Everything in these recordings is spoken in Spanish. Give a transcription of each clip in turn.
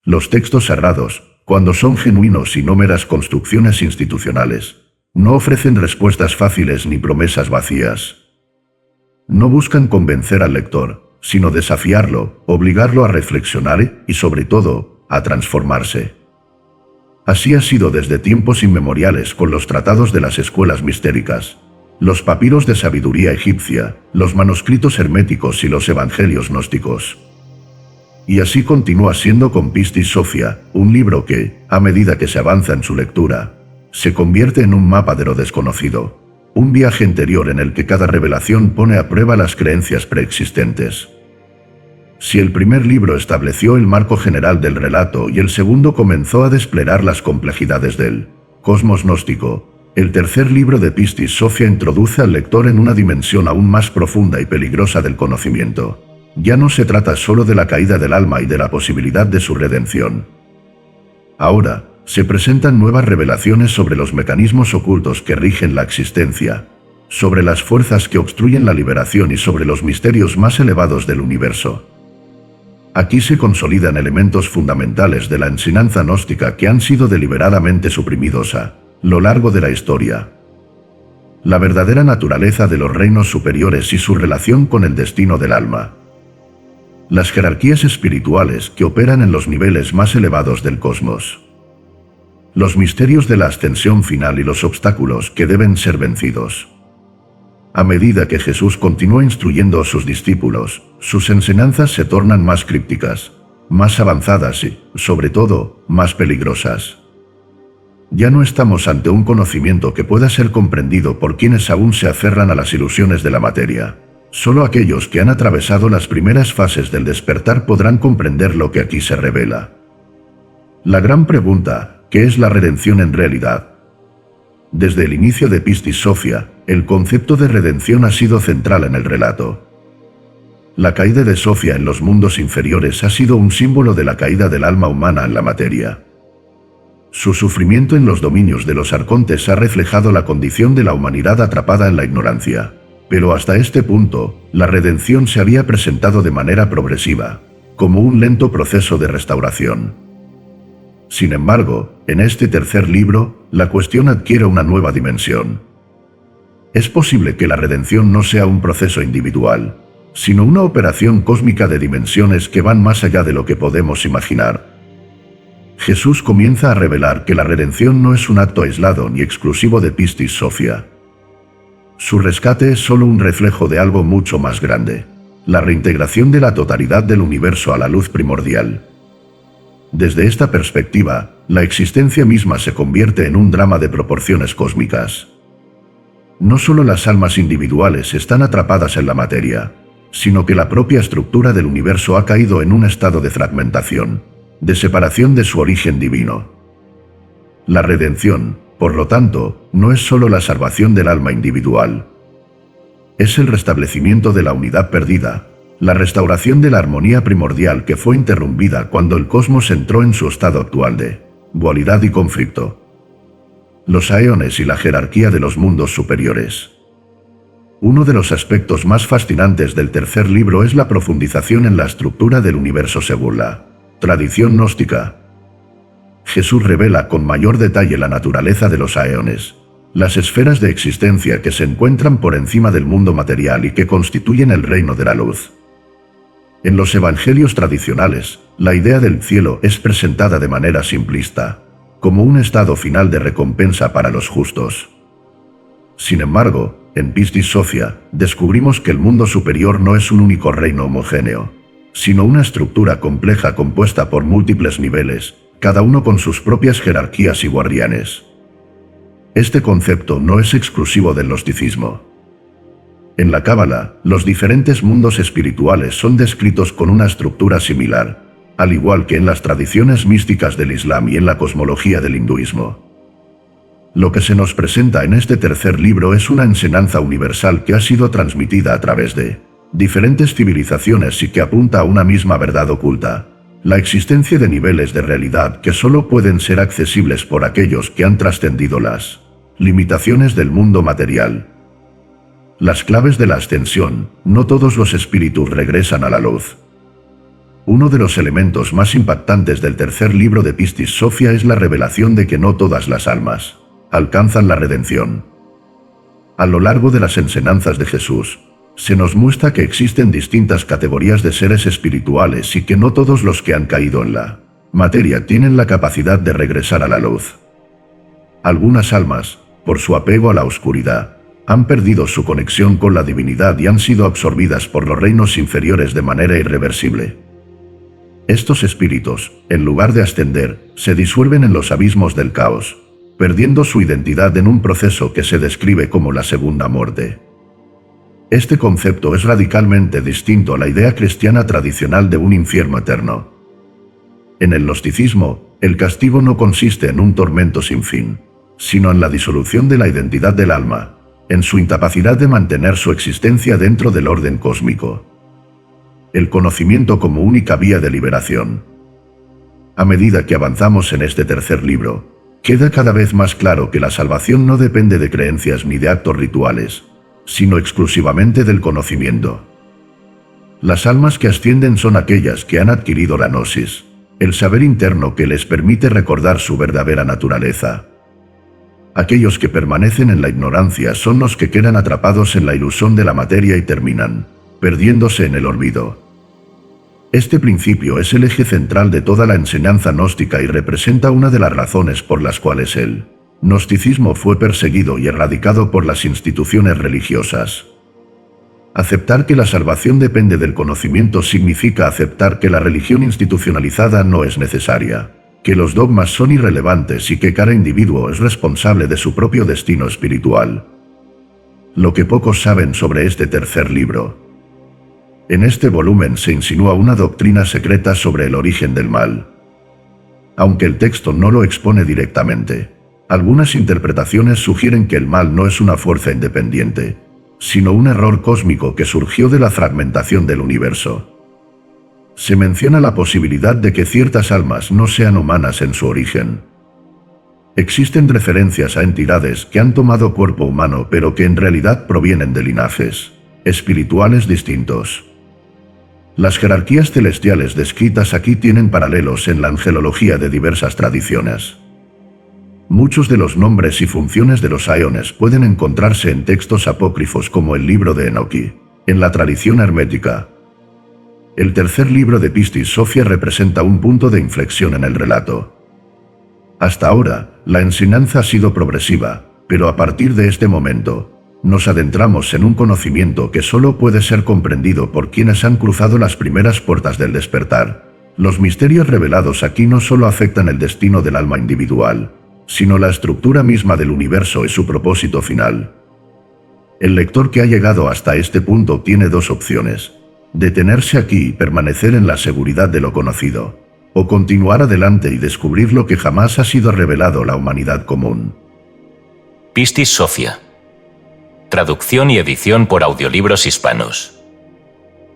Los textos sagrados, cuando son genuinos y no meras construcciones institucionales, no ofrecen respuestas fáciles ni promesas vacías. No buscan convencer al lector, sino desafiarlo, obligarlo a reflexionar y, sobre todo, a transformarse. Así ha sido desde tiempos inmemoriales con los tratados de las escuelas mistéricas, los papiros de sabiduría egipcia, los manuscritos herméticos y los evangelios gnósticos. Y así continúa siendo con Pistis Sophia, un libro que, a medida que se avanza en su lectura, se convierte en un mapa de lo desconocido, un viaje interior en el que cada revelación pone a prueba las creencias preexistentes. Si el primer libro estableció el marco general del relato y el segundo comenzó a desplegar las complejidades del cosmos gnóstico, el tercer libro de Pistis Sophia introduce al lector en una dimensión aún más profunda y peligrosa del conocimiento. Ya no se trata solo de la caída del alma y de la posibilidad de su redención. Ahora, se presentan nuevas revelaciones sobre los mecanismos ocultos que rigen la existencia, sobre las fuerzas que obstruyen la liberación y sobre los misterios más elevados del universo. Aquí se consolidan elementos fundamentales de la enseñanza gnóstica que han sido deliberadamente suprimidos a lo largo de la historia. La verdadera naturaleza de los reinos superiores y su relación con el destino del alma. Las jerarquías espirituales que operan en los niveles más elevados del cosmos. Los misterios de la ascensión final y los obstáculos que deben ser vencidos. A medida que Jesús continúa instruyendo a sus discípulos, sus enseñanzas se tornan más crípticas, más avanzadas y, sobre todo, más peligrosas. Ya no estamos ante un conocimiento que pueda ser comprendido por quienes aún se aferran a las ilusiones de la materia. Solo aquellos que han atravesado las primeras fases del despertar podrán comprender lo que aquí se revela. La gran pregunta, ¿qué es la redención en realidad? Desde el inicio de Pistis Sophia, el concepto de redención ha sido central en el relato. La caída de Sophia en los mundos inferiores ha sido un símbolo de la caída del alma humana en la materia. Su sufrimiento en los dominios de los arcontes ha reflejado la condición de la humanidad atrapada en la ignorancia. Pero hasta este punto, la redención se había presentado de manera progresiva, como un lento proceso de restauración. Sin embargo, en este tercer libro, la cuestión adquiere una nueva dimensión. Es posible que la redención no sea un proceso individual, sino una operación cósmica de dimensiones que van más allá de lo que podemos imaginar. Jesús comienza a revelar que la redención no es un acto aislado ni exclusivo de Pistis Sophia. Su rescate es solo un reflejo de algo mucho más grande, la reintegración de la totalidad del universo a la luz primordial. Desde esta perspectiva, la existencia misma se convierte en un drama de proporciones cósmicas. No solo las almas individuales están atrapadas en la materia, sino que la propia estructura del universo ha caído en un estado de fragmentación, de separación de su origen divino. La redención, por lo tanto, no es solo la salvación del alma individual. Es el restablecimiento de la unidad perdida, la restauración de la armonía primordial que fue interrumpida cuando el cosmos entró en su estado actual de dualidad y conflicto. Los aeones y la jerarquía de los mundos superiores. Uno de los aspectos más fascinantes del tercer libro es la profundización en la estructura del universo según la tradición gnóstica. Jesús revela con mayor detalle la naturaleza de los aeones, las esferas de existencia que se encuentran por encima del mundo material y que constituyen el reino de la luz. En los evangelios tradicionales, la idea del cielo es presentada de manera simplista, como un estado final de recompensa para los justos. Sin embargo, en Pistis Sophia, descubrimos que el mundo superior no es un único reino homogéneo, sino una estructura compleja compuesta por múltiples niveles, cada uno con sus propias jerarquías y guardianes. Este concepto no es exclusivo del gnosticismo. En la Cábala, los diferentes mundos espirituales son descritos con una estructura similar, al igual que en las tradiciones místicas del Islam y en la cosmología del hinduismo. Lo que se nos presenta en este tercer libro es una enseñanza universal que ha sido transmitida a través de diferentes civilizaciones y que apunta a una misma verdad oculta: la existencia de niveles de realidad que solo pueden ser accesibles por aquellos que han trascendido las limitaciones del mundo material. Las claves de la ascensión: no todos los espíritus regresan a la luz. Uno de los elementos más impactantes del tercer libro de Pistis Sophia es la revelación de que no todas las almas alcanzan la redención. A lo largo de las enseñanzas de Jesús, se nos muestra que existen distintas categorías de seres espirituales y que no todos los que han caído en la materia tienen la capacidad de regresar a la luz. Algunas almas, por su apego a la oscuridad, han perdido su conexión con la divinidad y han sido absorbidas por los reinos inferiores de manera irreversible. Estos espíritus, en lugar de ascender, se disuelven en los abismos del caos, perdiendo su identidad en un proceso que se describe como la segunda muerte. Este concepto es radicalmente distinto a la idea cristiana tradicional de un infierno eterno. En el gnosticismo, el castigo no consiste en un tormento sin fin, sino en la disolución de la identidad del alma, en su incapacidad de mantener su existencia dentro del orden cósmico. El conocimiento como única vía de liberación. A medida que avanzamos en este tercer libro, queda cada vez más claro que la salvación no depende de creencias ni de actos rituales, sino exclusivamente del conocimiento. Las almas que ascienden son aquellas que han adquirido la gnosis, el saber interno que les permite recordar su verdadera naturaleza. Aquellos que permanecen en la ignorancia son los que quedan atrapados en la ilusión de la materia y terminan perdiéndose en el olvido. Este principio es el eje central de toda la enseñanza gnóstica y representa una de las razones por las cuales el gnosticismo fue perseguido y erradicado por las instituciones religiosas. Aceptar que la salvación depende del conocimiento significa aceptar que la religión institucionalizada no es necesaria, que los dogmas son irrelevantes y que cada individuo es responsable de su propio destino espiritual. Lo que pocos saben sobre este tercer libro. En este volumen se insinúa una doctrina secreta sobre el origen del mal. Aunque el texto no lo expone directamente, algunas interpretaciones sugieren que el mal no es una fuerza independiente, sino un error cósmico que surgió de la fragmentación del universo. Se menciona la posibilidad de que ciertas almas no sean humanas en su origen. Existen referencias a entidades que han tomado cuerpo humano pero que en realidad provienen de linajes espirituales distintos. Las jerarquías celestiales descritas aquí tienen paralelos en la angelología de diversas tradiciones. Muchos de los nombres y funciones de los aeones pueden encontrarse en textos apócrifos como el libro de Enoquí, en la tradición hermética. El tercer libro de Pistis Sophia representa un punto de inflexión en el relato. Hasta ahora, la enseñanza ha sido progresiva, pero a partir de este momento, nos adentramos en un conocimiento que solo puede ser comprendido por quienes han cruzado las primeras puertas del despertar. Los misterios revelados aquí no solo afectan el destino del alma individual, sino la estructura misma del universo y su propósito final. El lector que ha llegado hasta este punto tiene dos opciones: detenerse aquí y permanecer en la seguridad de lo conocido, o continuar adelante y descubrir lo que jamás ha sido revelado a la humanidad común. Pistis Sophia. Traducción y edición por Audiolibros Hispanos.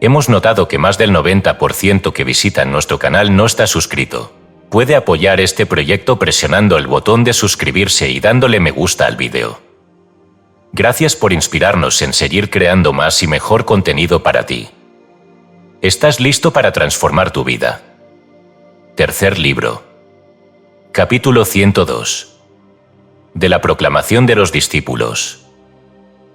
Hemos notado que más del 90% que visitan nuestro canal no está suscrito. Puede apoyar este proyecto presionando el botón de suscribirse y dándole me gusta al vídeo. Gracias por inspirarnos en seguir creando más y mejor contenido para ti. ¿Estás listo para transformar tu vida? Tercer libro. Capítulo 102. De la proclamación de los discípulos.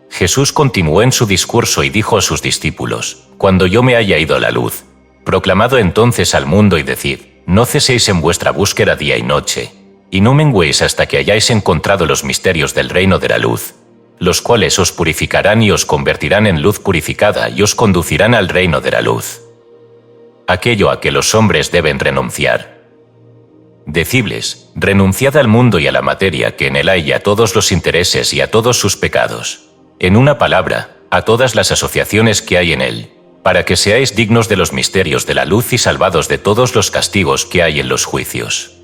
Jesús continuó en su discurso y dijo a sus discípulos: Cuando yo me haya ido a la luz, proclamad entonces al mundo y decid: no ceséis en vuestra búsqueda día y noche, y no menguéis hasta que hayáis encontrado los misterios del reino de la luz, los cuales os purificarán y os convertirán en luz purificada y os conducirán al reino de la luz. Aquello a que los hombres deben renunciar. Decidles: renunciad al mundo y a la materia que en él hay y a todos los intereses y a todos sus pecados. En una palabra, a todas las asociaciones que hay en él, para que seáis dignos de los misterios de la luz y salvados de todos los castigos que hay en los juicios.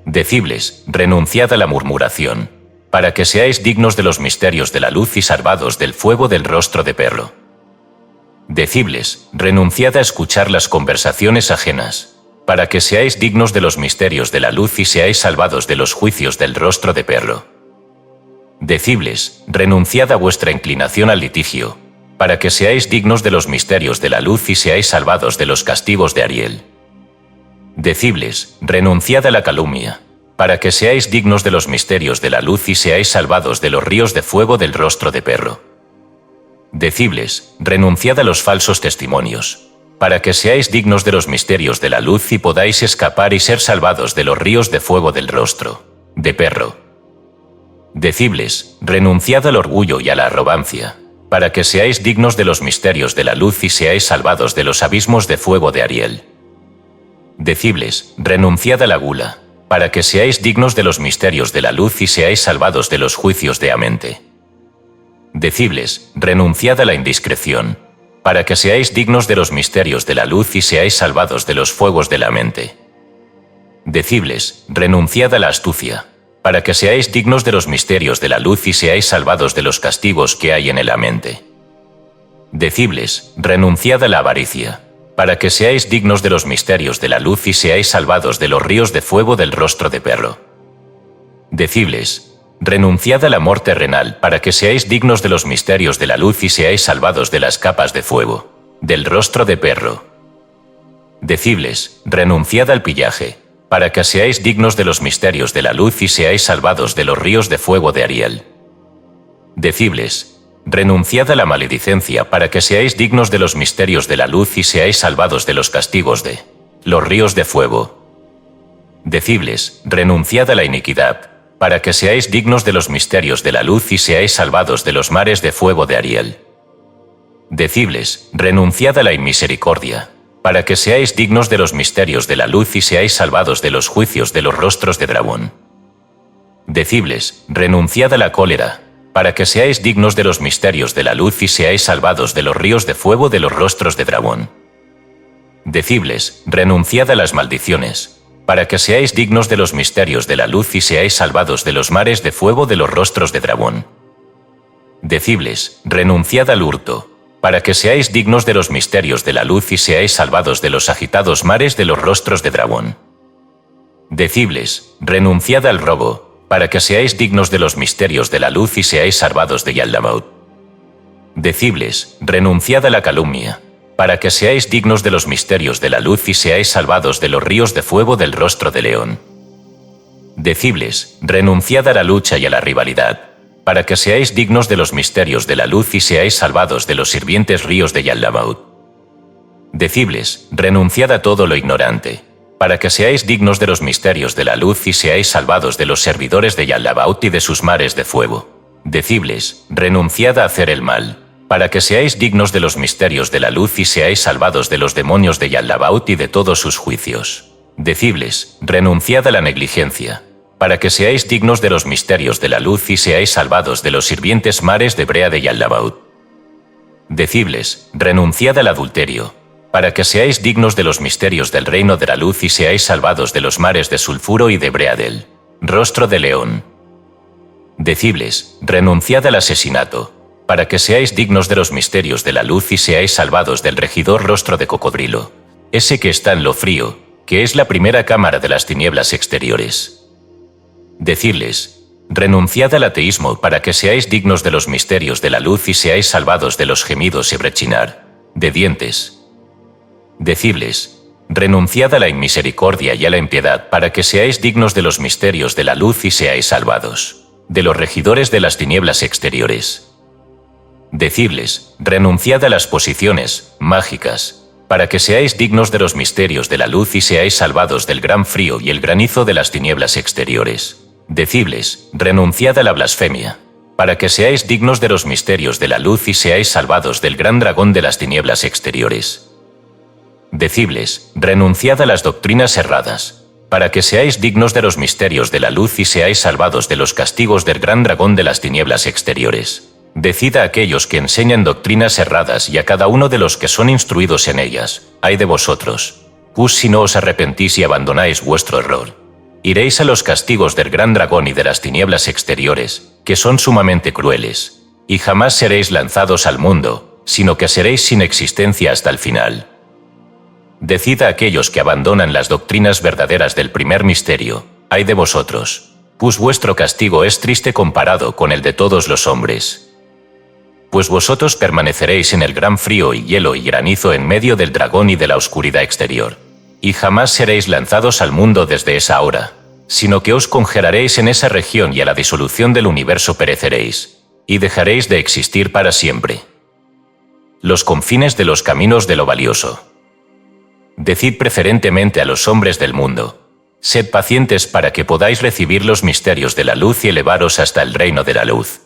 Decidles: renunciad a la murmuración, para que seáis dignos de los misterios de la luz y salvados del fuego del rostro de perro. Decidles: renunciad a escuchar las conversaciones ajenas, para que seáis dignos de los misterios de la luz y seáis salvados de los juicios del rostro de perro. Decidles: renunciad a vuestra inclinación al litigio, para que seáis dignos de los misterios de la luz y seáis salvados de los castigos de Ariel. Decidles, renunciad a la calumnia, para que seáis dignos de los misterios de la luz y seáis salvados de los ríos de fuego del rostro de perro. Decidles, renunciad a los falsos testimonios, para que seáis dignos de los misterios de la luz y podáis escapar y ser salvados de los ríos de fuego del rostro de perro. Decidles, renunciad al orgullo y a la arrogancia, para que seáis dignos de los misterios de la luz y seáis salvados de los abismos de fuego de Ariel. Decidles, renunciad a la gula, para que seáis dignos de los misterios de la luz y seáis salvados de los juicios de Amente. Decidles, renunciad a la indiscreción, para que seáis dignos de los misterios de la luz y seáis salvados de los fuegos de la mente. Decidles, renunciad a la astucia, para que seáis dignos de los misterios de la luz y seáis salvados de los castigos que hay en la mente. Decidles, renunciad a la avaricia, para que seáis dignos de los misterios de la luz y seáis salvados de los ríos de fuego del rostro de perro. Decidles, renunciad al amor terrenal, para que seáis dignos de los misterios de la luz y seáis salvados de las capas de fuego del rostro de perro. Decidles, renunciad al pillaje, para que seáis dignos de los misterios de la luz y seáis salvados de los ríos de fuego de Ariel. Decidles, renunciad a la maledicencia, para que seáis dignos de los misterios de la luz y seáis salvados de los castigos de los ríos de fuego. Decidles, renunciad a la iniquidad, para que seáis dignos de los misterios de la luz y seáis salvados de los mares de fuego de Ariel. Decidles, renunciad a la inmisericordia, para que seáis dignos de los misterios de la luz y seáis salvados de los juicios de los rostros de dragón. Decidles, renunciad a la cólera, para que seáis dignos de los misterios de la luz y seáis salvados de los ríos de fuego de los rostros de dragón. Decidles, renunciad a las maldiciones, para que seáis dignos de los misterios de la luz y seáis salvados de los mares de fuego de los rostros de dragón. Decidles, renunciad al hurto, para que seáis dignos de los misterios de la luz y seáis salvados de los agitados mares de los rostros de dragón. Decidles, renunciad al robo, para que seáis dignos de los misterios de la luz y seáis salvados de Yaldabaoth. Decidles, renunciad a la calumnia, para que seáis dignos de los misterios de la luz y seáis salvados de los ríos de fuego del rostro de león. Decidles, renunciad a la lucha y a la rivalidad, para que seáis dignos de los misterios de la luz y seáis salvados de los sirvientes ríos de Yaldabaoth. Decidles, renunciad a todo lo ignorante, para que seáis dignos de los misterios de la luz y seáis salvados de los servidores de Yaldabaoth y de sus mares de fuego. Decidles, renunciad a hacer el mal, para que seáis dignos de los misterios de la luz y seáis salvados de los demonios de Yaldabaoth y de todos sus juicios. Decidles, renunciad a la negligencia, para que seáis dignos de los misterios de la luz y seáis salvados de los sirvientes mares de brea de Yaldabaoth. Decidles, renunciad al adulterio, para que seáis dignos de los misterios del reino de la luz y seáis salvados de los mares de sulfuro y de brea del rostro de león. Decidles, renunciad al asesinato, para que seáis dignos de los misterios de la luz y seáis salvados del regidor rostro de cocodrilo, ese que está en lo frío, que es la primera cámara de las tinieblas exteriores. Decidles, renunciad al ateísmo para que seáis dignos de los misterios de la luz y seáis salvados de los gemidos y rechinar de dientes. Decidles, renunciad a la inmisericordia y a la impiedad para que seáis dignos de los misterios de la luz y seáis salvados de los regidores de las tinieblas exteriores. Decidles, renunciad a las posiciones mágicas, para que seáis dignos de los misterios de la luz y seáis salvados del gran frío y el granizo de las tinieblas exteriores. Decidles, renunciad a la blasfemia, para que seáis dignos de los misterios de la luz y seáis salvados del gran dragón de las tinieblas exteriores. Decidles, renunciad a las doctrinas erradas, para que seáis dignos de los misterios de la luz y seáis salvados de los castigos del gran dragón de las tinieblas exteriores. Decid a aquellos que enseñan doctrinas erradas y a cada uno de los que son instruidos en ellas, ay de vosotros, pues si no os arrepentís y abandonáis vuestro error, iréis a los castigos del gran dragón y de las tinieblas exteriores, que son sumamente crueles, y jamás seréis lanzados al mundo, sino que seréis sin existencia hasta el final. Decid a aquellos que abandonan las doctrinas verdaderas del primer misterio, ay de vosotros, pues vuestro castigo es triste comparado con el de todos los hombres. Pues vosotros permaneceréis en el gran frío y hielo y granizo en medio del dragón y de la oscuridad exterior. Y jamás seréis lanzados al mundo desde esa hora, sino que os congelaréis en esa región y a la disolución del universo pereceréis, y dejaréis de existir para siempre. Los confines de los caminos de lo valioso. Decid preferentemente a los hombres del mundo: sed pacientes para que podáis recibir los misterios de la luz y elevaros hasta el reino de la luz.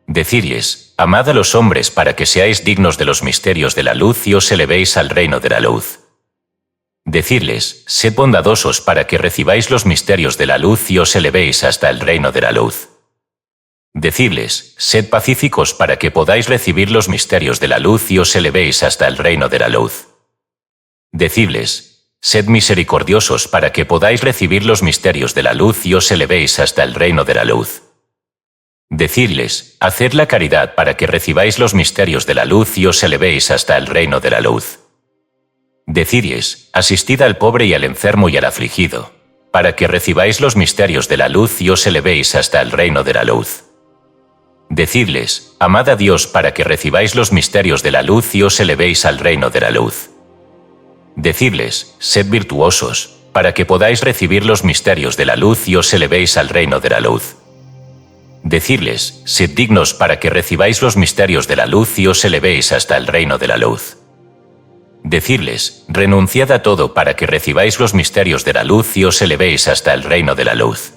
Decidles: amad a los hombres para que seáis dignos de los misterios de la luz y os elevéis al reino de la luz. Decidles: sed bondadosos para que recibáis los misterios de la luz y os elevéis hasta el reino de la luz. Decidles: sed pacíficos para que podáis recibir los misterios de la luz y os elevéis hasta el reino de la luz. Decidles: sed misericordiosos para que podáis recibir los misterios de la luz y os elevéis hasta el reino de la luz. Decidles: haced la caridad para que recibáis los misterios de la luz y os elevéis hasta el reino de la luz. Decidles: asistid al pobre y al enfermo y al afligido, para que recibáis los misterios de la luz y os elevéis hasta el reino de la luz. Decidles: amad a Dios para que recibáis los misterios de la luz y os elevéis al reino de la luz. Decidles: sed virtuosos, para que podáis recibir los misterios de la luz y os elevéis al reino de la luz. Decidles: sed dignos para que recibáis los misterios de la luz y os elevéis hasta el reino de la luz. Decidles: renunciad a todo para que recibáis los misterios de la luz y os elevéis hasta el reino de la luz.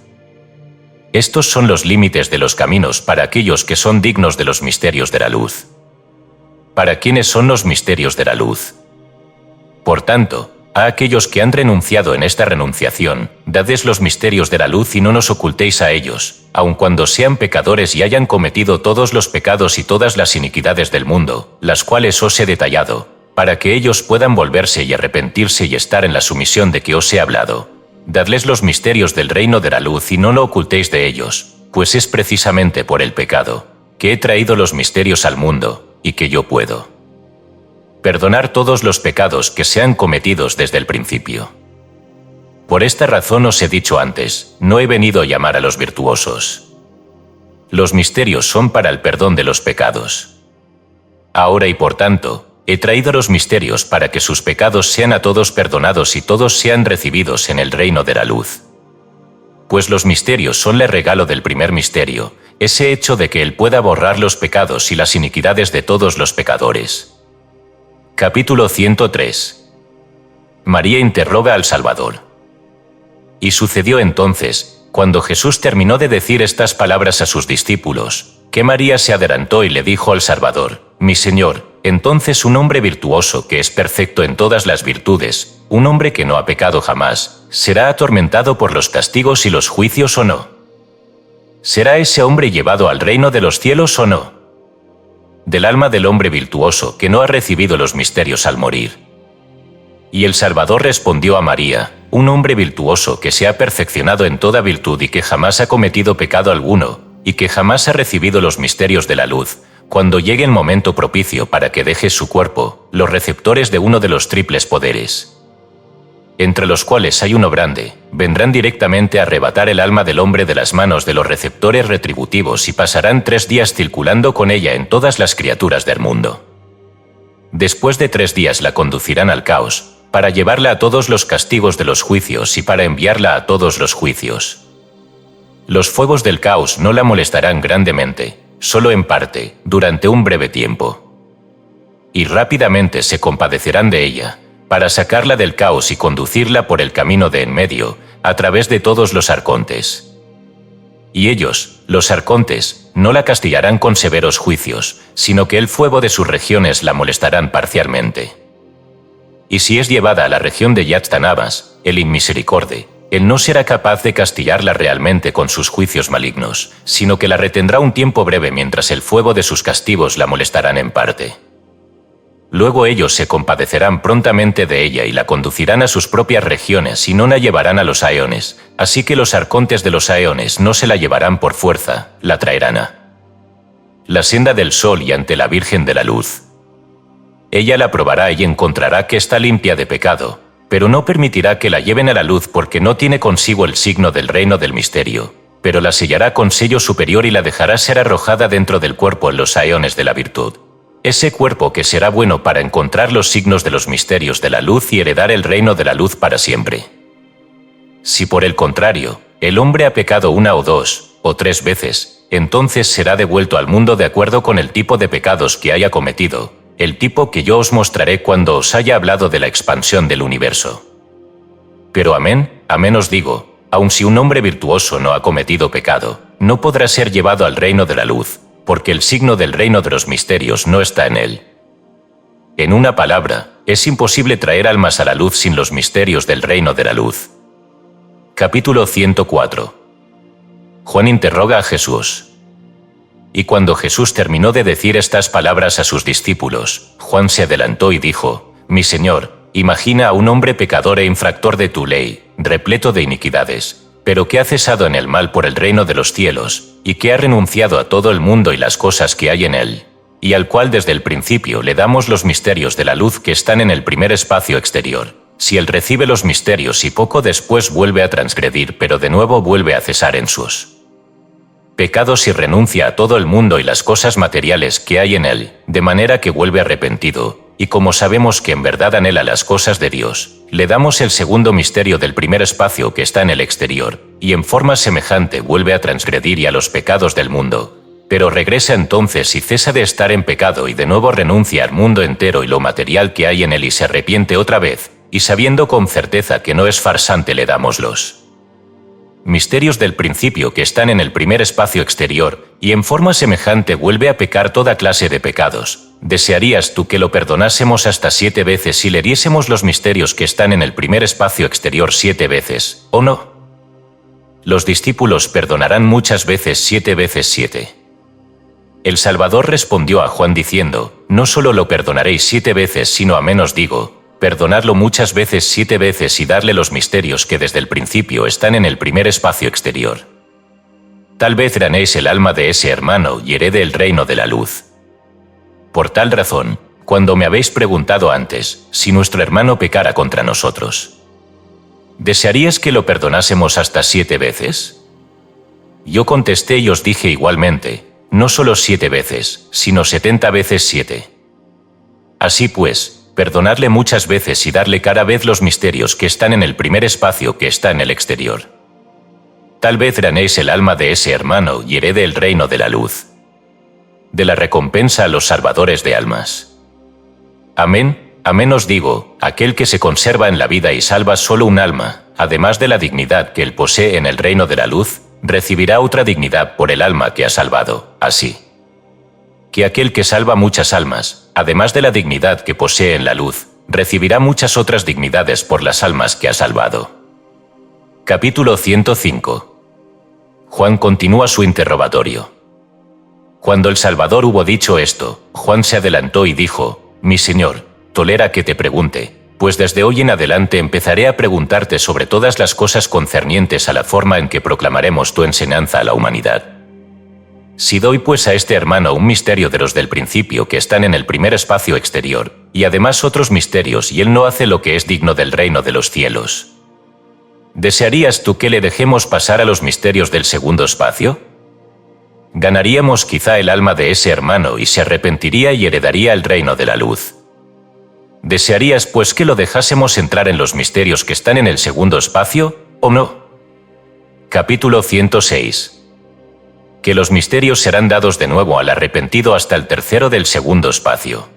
Estos son los límites de los caminos para aquellos que son dignos de los misterios de la luz. ¿Para quiénes son los misterios de la luz? Por tanto, a aquellos que han renunciado en esta renunciación, dadles los misterios de la luz y no nos ocultéis a ellos, aun cuando sean pecadores y hayan cometido todos los pecados y todas las iniquidades del mundo, las cuales os he detallado, para que ellos puedan volverse y arrepentirse y estar en la sumisión de que os he hablado. Dadles los misterios del reino de la luz y no lo ocultéis de ellos, pues es precisamente por el pecado que he traído los misterios al mundo, y que yo puedo perdonar todos los pecados que sean cometidos desde el principio. Por esta razón os he dicho antes, no he venido a llamar a los virtuosos. Los misterios son para el perdón de los pecados. Ahora y por tanto, he traído los misterios para que sus pecados sean a todos perdonados y todos sean recibidos en el reino de la luz. Pues los misterios son el regalo del primer misterio, ese hecho de que Él pueda borrar los pecados y las iniquidades de todos los pecadores. Capítulo 103. María interroga al Salvador. Y sucedió entonces, cuando Jesús terminó de decir estas palabras a sus discípulos, que María se adelantó y le dijo al Salvador: Mi Señor. Entonces un hombre virtuoso que es perfecto en todas las virtudes, un hombre que no ha pecado jamás, ¿será atormentado por los castigos y los juicios o no? ¿Será ese hombre llevado al reino de los cielos o no? Del alma del hombre virtuoso que no ha recibido los misterios al morir. Y el Salvador respondió a María: un hombre virtuoso que se ha perfeccionado en toda virtud y que jamás ha cometido pecado alguno, y que jamás ha recibido los misterios de la luz, cuando llegue el momento propicio para que deje su cuerpo, los receptores de uno de los triples poderes, entre los cuales hay uno grande, vendrán directamente a arrebatar el alma del hombre de las manos de los receptores retributivos y pasarán 3 días circulando con ella en todas las criaturas del mundo. Después de 3 días la conducirán al caos, para llevarla a todos los castigos de los juicios y para enviarla a todos los juicios. Los fuegos del caos no la molestarán grandemente, solo en parte, durante un breve tiempo. Y rápidamente se compadecerán de ella, para sacarla del caos y conducirla por el camino de en medio, a través de todos los arcontes. Y ellos, los arcontes, no la castigarán con severos juicios, sino que el fuego de sus regiones la molestarán parcialmente. Y si es llevada a la región de Yatztanabas, el inmisericorde, él no será capaz de castigarla realmente con sus juicios malignos, sino que la retendrá un tiempo breve mientras el fuego de sus castigos la molestarán en parte. Luego ellos se compadecerán prontamente de ella y la conducirán a sus propias regiones y no la llevarán a los aeones, así que los arcontes de los aeones no se la llevarán por fuerza, la traerán a la senda del sol y ante la Virgen de la Luz. Ella la probará y encontrará que está limpia de pecado, pero no permitirá que la lleven a la luz porque no tiene consigo el signo del reino del misterio, pero la sellará con sello superior y la dejará ser arrojada dentro del cuerpo en los aeones de la virtud. Ese cuerpo que será bueno para encontrar los signos de los misterios de la luz y heredar el reino de la luz para siempre. Si por el contrario, el hombre ha pecado 1 o 2, o 3 veces, entonces será devuelto al mundo de acuerdo con el tipo de pecados que haya cometido, el tipo que yo os mostraré cuando os haya hablado de la expansión del universo. Pero amén, amén os digo, aun si un hombre virtuoso no ha cometido pecado, no podrá ser llevado al reino de la luz, porque el signo del reino de los misterios no está en él. En una palabra, es imposible traer almas a la luz sin los misterios del reino de la luz. Capítulo 104. Juan interroga a Jesús. Y cuando Jesús terminó de decir estas palabras a sus discípulos, Juan se adelantó y dijo: Mi Señor, imagina a un hombre pecador e infractor de tu ley, repleto de iniquidades, pero que ha cesado en el mal por el reino de los cielos, y que ha renunciado a todo el mundo y las cosas que hay en él, y al cual desde el principio le damos los misterios de la luz que están en el primer espacio exterior. Si él recibe los misterios y poco después vuelve a transgredir, pero de nuevo vuelve a cesar en sus pecados y renuncia a todo el mundo y las cosas materiales que hay en él, de manera que vuelve arrepentido, y como sabemos que en verdad anhela las cosas de Dios, le damos el segundo misterio del primer espacio que está en el exterior, y en forma semejante vuelve a transgredir y a los pecados del mundo, pero regresa entonces y cesa de estar en pecado y de nuevo renuncia al mundo entero y lo material que hay en él y se arrepiente otra vez, y sabiendo con certeza que no es farsante le damos los misterios del principio que están en el primer espacio exterior, y en forma semejante vuelve a pecar toda clase de pecados. ¿Desearías tú que lo perdonásemos hasta 7 veces si le diésemos los misterios que están en el primer espacio exterior 7 veces, o no? Los discípulos perdonarán muchas veces 7 veces 7. El Salvador respondió a Juan diciendo: No solo lo perdonaréis 7 veces, sino amén os digo, perdonadlo muchas veces 7 veces y darle los misterios que desde el principio están en el primer espacio exterior. Tal vez ganéis el alma de ese hermano y herede el reino de la luz. Por tal razón, cuando me habéis preguntado antes, si nuestro hermano pecara contra nosotros, ¿desearíais que lo perdonásemos hasta 7 veces? Yo contesté y os dije igualmente, no solo 7 veces, sino 70 veces 7. Así pues, perdonadle muchas veces y darle cada vez los misterios que están en el primer espacio que está en el exterior. Tal vez ganéis el alma de ese hermano y herede el reino de la luz. De la recompensa a los salvadores de almas. Amén, amén os digo, aquel que se conserva en la vida y salva solo un alma, además de la dignidad que él posee en el reino de la luz, recibirá otra dignidad por el alma que ha salvado, así que aquel que salva muchas almas, además de la dignidad que posee en la luz, recibirá muchas otras dignidades por las almas que ha salvado. Capítulo 105. Juan continúa su interrogatorio. Cuando el Salvador hubo dicho esto, Juan se adelantó y dijo: Mi Señor, tolera que te pregunte, pues desde hoy en adelante empezaré a preguntarte sobre todas las cosas concernientes a la forma en que proclamaremos tu enseñanza a la humanidad. Si doy pues a este hermano un misterio de los del principio que están en el primer espacio exterior, y además otros misterios, y él no hace lo que es digno del reino de los cielos, ¿desearías tú que le dejemos pasar a los misterios del segundo espacio? Ganaríamos quizá el alma de ese hermano y se arrepentiría y heredaría el reino de la luz. ¿Desearías pues que lo dejásemos entrar en los misterios que están en el segundo espacio, o no? Capítulo 106. Que los misterios serán dados de nuevo al arrepentido hasta el tercero del segundo espacio.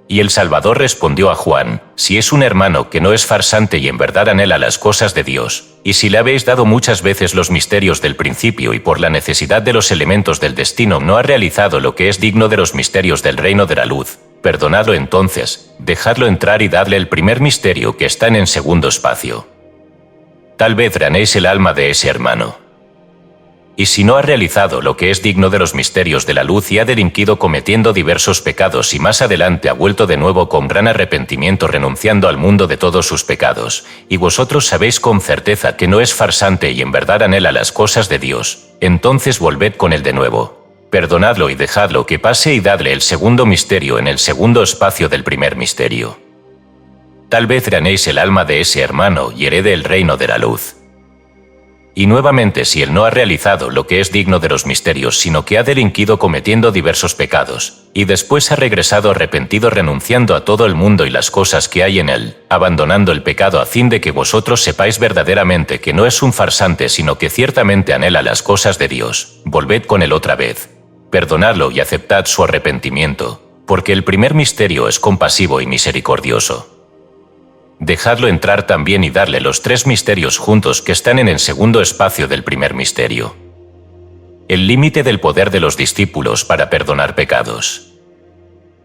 Y el Salvador respondió a Juan: Si es un hermano que no es farsante y en verdad anhela las cosas de Dios, y si le habéis dado muchas veces los misterios del principio y por la necesidad de los elementos del destino no ha realizado lo que es digno de los misterios del reino de la luz, perdonadlo entonces, dejadlo entrar y dadle el primer misterio que está en el segundo espacio. Tal vez ganéis el alma de ese hermano. Y si no ha realizado lo que es digno de los misterios de la luz y ha delinquido cometiendo diversos pecados y más adelante ha vuelto de nuevo con gran arrepentimiento renunciando al mundo de todos sus pecados, y vosotros sabéis con certeza que no es farsante y en verdad anhela las cosas de Dios, entonces volved con él de nuevo. Perdonadlo y dejadlo que pase y dadle el segundo misterio en el segundo espacio del primer misterio. Tal vez ganéis el alma de ese hermano y herede el reino de la luz. Y nuevamente, si él no ha realizado lo que es digno de los misterios, sino que ha delinquido cometiendo diversos pecados, y después ha regresado arrepentido renunciando a todo el mundo y las cosas que hay en él, abandonando el pecado a fin de que vosotros sepáis verdaderamente que no es un farsante, sino que ciertamente anhela las cosas de Dios, volved con él otra vez. Perdonadlo y aceptad su arrepentimiento, porque el primer misterio es compasivo y misericordioso. Dejadlo entrar también y darle los 3 misterios juntos que están en el segundo espacio del primer misterio. El límite del poder de los discípulos para perdonar pecados.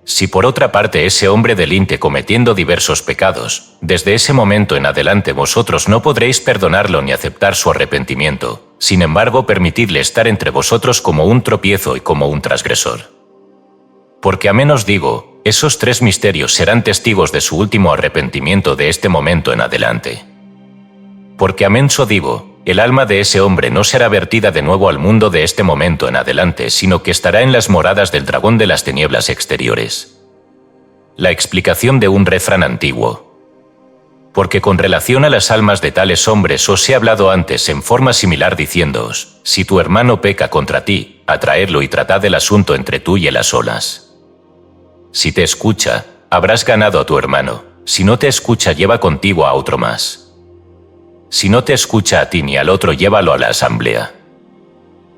Si por otra parte ese hombre delinque cometiendo diversos pecados, desde ese momento en adelante vosotros no podréis perdonarlo ni aceptar su arrepentimiento, sin embargo permitidle estar entre vosotros como un tropiezo y como un transgresor. Porque amén os digo, esos 3 misterios serán testigos de su último arrepentimiento de este momento en adelante. Porque amén os digo, el alma de ese hombre no será vertida de nuevo al mundo de este momento en adelante, sino que estará en las moradas del dragón de las tinieblas exteriores. La explicación de un refrán antiguo. Porque con relación a las almas de tales hombres os he hablado antes en forma similar diciéndoos, si tu hermano peca contra ti, atraedlo y tratad el asunto entre tú y él a solas. Si te escucha, habrás ganado a tu hermano, si no te escucha lleva contigo a otro más. Si no te escucha a ti ni al otro llévalo a la asamblea.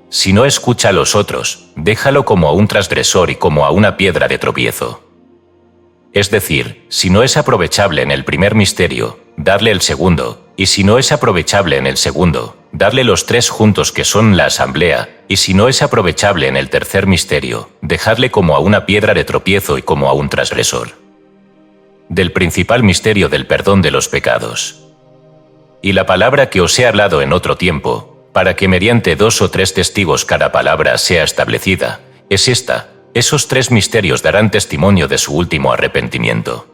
Si no escucha a los otros, déjalo como a un transgresor y como a una piedra de tropiezo. Es decir, si no es aprovechable en el primer misterio, dadle el segundo, y si no es aprovechable en el segundo, dadle los 3 juntos que son la asamblea, y si no es aprovechable en el tercer misterio, dejadle como a una piedra de tropiezo y como a un transgresor. Del principal misterio del perdón de los pecados. Y la palabra que os he hablado en otro tiempo, para que mediante 2 o 3 testigos cada palabra sea establecida, es esta: esos 3 misterios darán testimonio de su último arrepentimiento.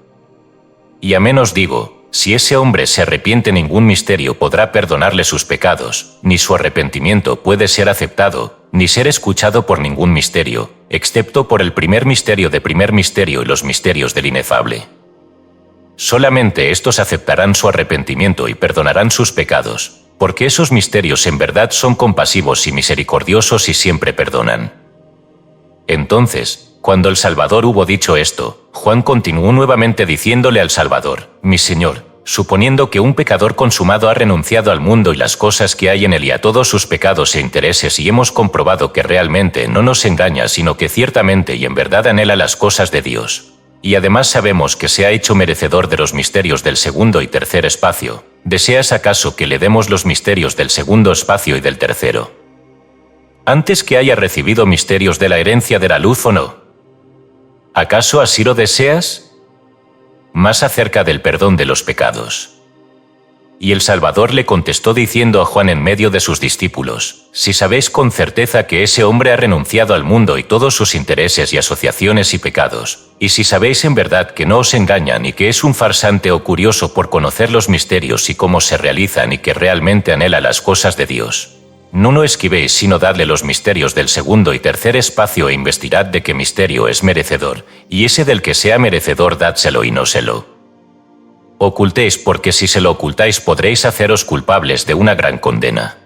Y amén os digo, si ese hombre se arrepiente, ningún misterio podrá perdonarle sus pecados, ni su arrepentimiento puede ser aceptado, ni ser escuchado por ningún misterio, excepto por el primer misterio de primer misterio y los misterios del inefable. Solamente estos aceptarán su arrepentimiento y perdonarán sus pecados, porque esos misterios en verdad son compasivos y misericordiosos y siempre perdonan. Entonces, cuando el Salvador hubo dicho esto, Juan continuó nuevamente diciéndole al Salvador, mi Señor, suponiendo que un pecador consumado ha renunciado al mundo y las cosas que hay en él y a todos sus pecados e intereses, y hemos comprobado que realmente no nos engaña sino que ciertamente y en verdad anhela las cosas de Dios, y además sabemos que se ha hecho merecedor de los misterios del segundo y tercer espacio, ¿deseas acaso que le demos los misterios del segundo espacio y del tercero, antes que haya recibido misterios de la herencia de la luz o no? ¿Acaso así lo deseas? Más acerca del perdón de los pecados. Y el Salvador le contestó diciendo a Juan en medio de sus discípulos, si sabéis con certeza que ese hombre ha renunciado al mundo y todos sus intereses y asociaciones y pecados, y si sabéis en verdad que no os engañan y que es un farsante o curioso por conocer los misterios y cómo se realizan y que realmente anhela las cosas de Dios, no esquivéis sino dadle los misterios del segundo y tercer espacio e investigad de qué misterio es merecedor, y ese del que sea merecedor dádselo y no se lo ocultéis, porque si se lo ocultáis podréis haceros culpables de una gran condena.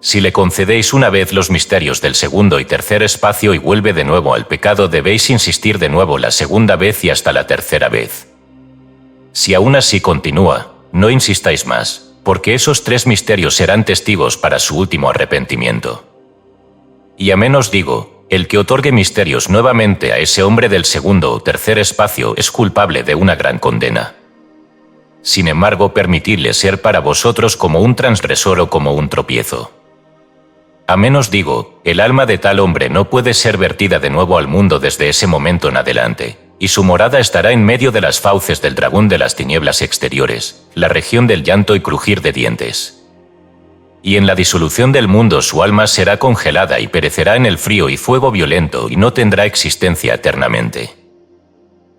Si le concedéis una vez los misterios del segundo y tercer espacio y vuelve de nuevo al pecado, debéis insistir de nuevo la segunda vez y hasta la tercera vez. Si aún así continúa, no insistáis más, porque esos 3 misterios serán testigos para su último arrepentimiento. Y amén os digo, el que otorgue misterios nuevamente a ese hombre del segundo o tercer espacio es culpable de una gran condena. Sin embargo, permitidle ser para vosotros como un transgresor o como un tropiezo. Amén os digo, el alma de tal hombre no puede ser vertida de nuevo al mundo desde ese momento en adelante, y su morada estará en medio de las fauces del dragón de las tinieblas exteriores, la región del llanto y crujir de dientes. Y en la disolución del mundo su alma será congelada y perecerá en el frío y fuego violento y no tendrá existencia eternamente.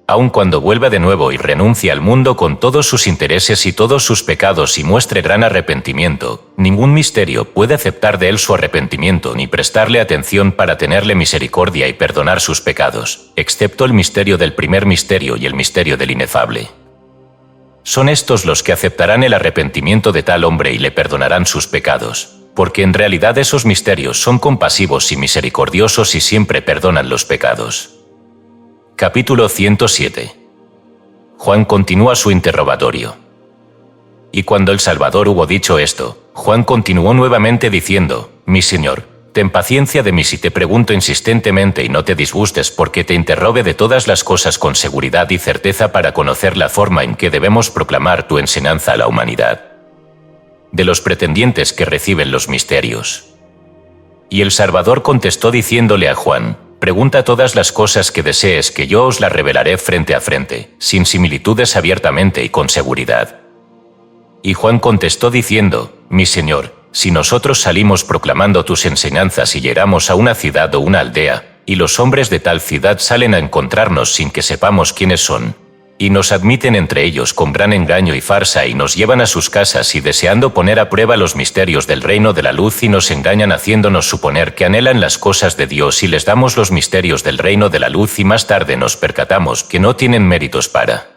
Aun cuando vuelva de nuevo y renuncie al mundo con todos sus intereses y todos sus pecados y muestre gran arrepentimiento, ningún misterio puede aceptar de él su arrepentimiento ni prestarle atención para tenerle misericordia y perdonar sus pecados, excepto el misterio del primer misterio y el misterio del inefable. Son estos los que aceptarán el arrepentimiento de tal hombre y le perdonarán sus pecados, porque en realidad esos misterios son compasivos y misericordiosos y siempre perdonan los pecados. Capítulo 107. Juan continúa su interrogatorio. Y cuando el Salvador hubo dicho esto, Juan continuó nuevamente diciendo: Mi Señor, ten paciencia de mí si te pregunto insistentemente y no te disgustes porque te interrogue de todas las cosas con seguridad y certeza para conocer la forma en que debemos proclamar tu enseñanza a la humanidad. De los pretendientes que reciben los misterios. Y el Salvador contestó diciéndole a Juan: Pregunta todas las cosas que desees que yo os las revelaré frente a frente, sin similitudes, abiertamente y con seguridad. Y Juan contestó diciendo: Mi Señor, si nosotros salimos proclamando tus enseñanzas y llegamos a una ciudad o una aldea, y los hombres de tal ciudad salen a encontrarnos sin que sepamos quiénes son, y nos admiten entre ellos con gran engaño y farsa y nos llevan a sus casas y deseando poner a prueba los misterios del reino de la luz y nos engañan haciéndonos suponer que anhelan las cosas de Dios y les damos los misterios del reino de la luz y más tarde nos percatamos que no tienen méritos para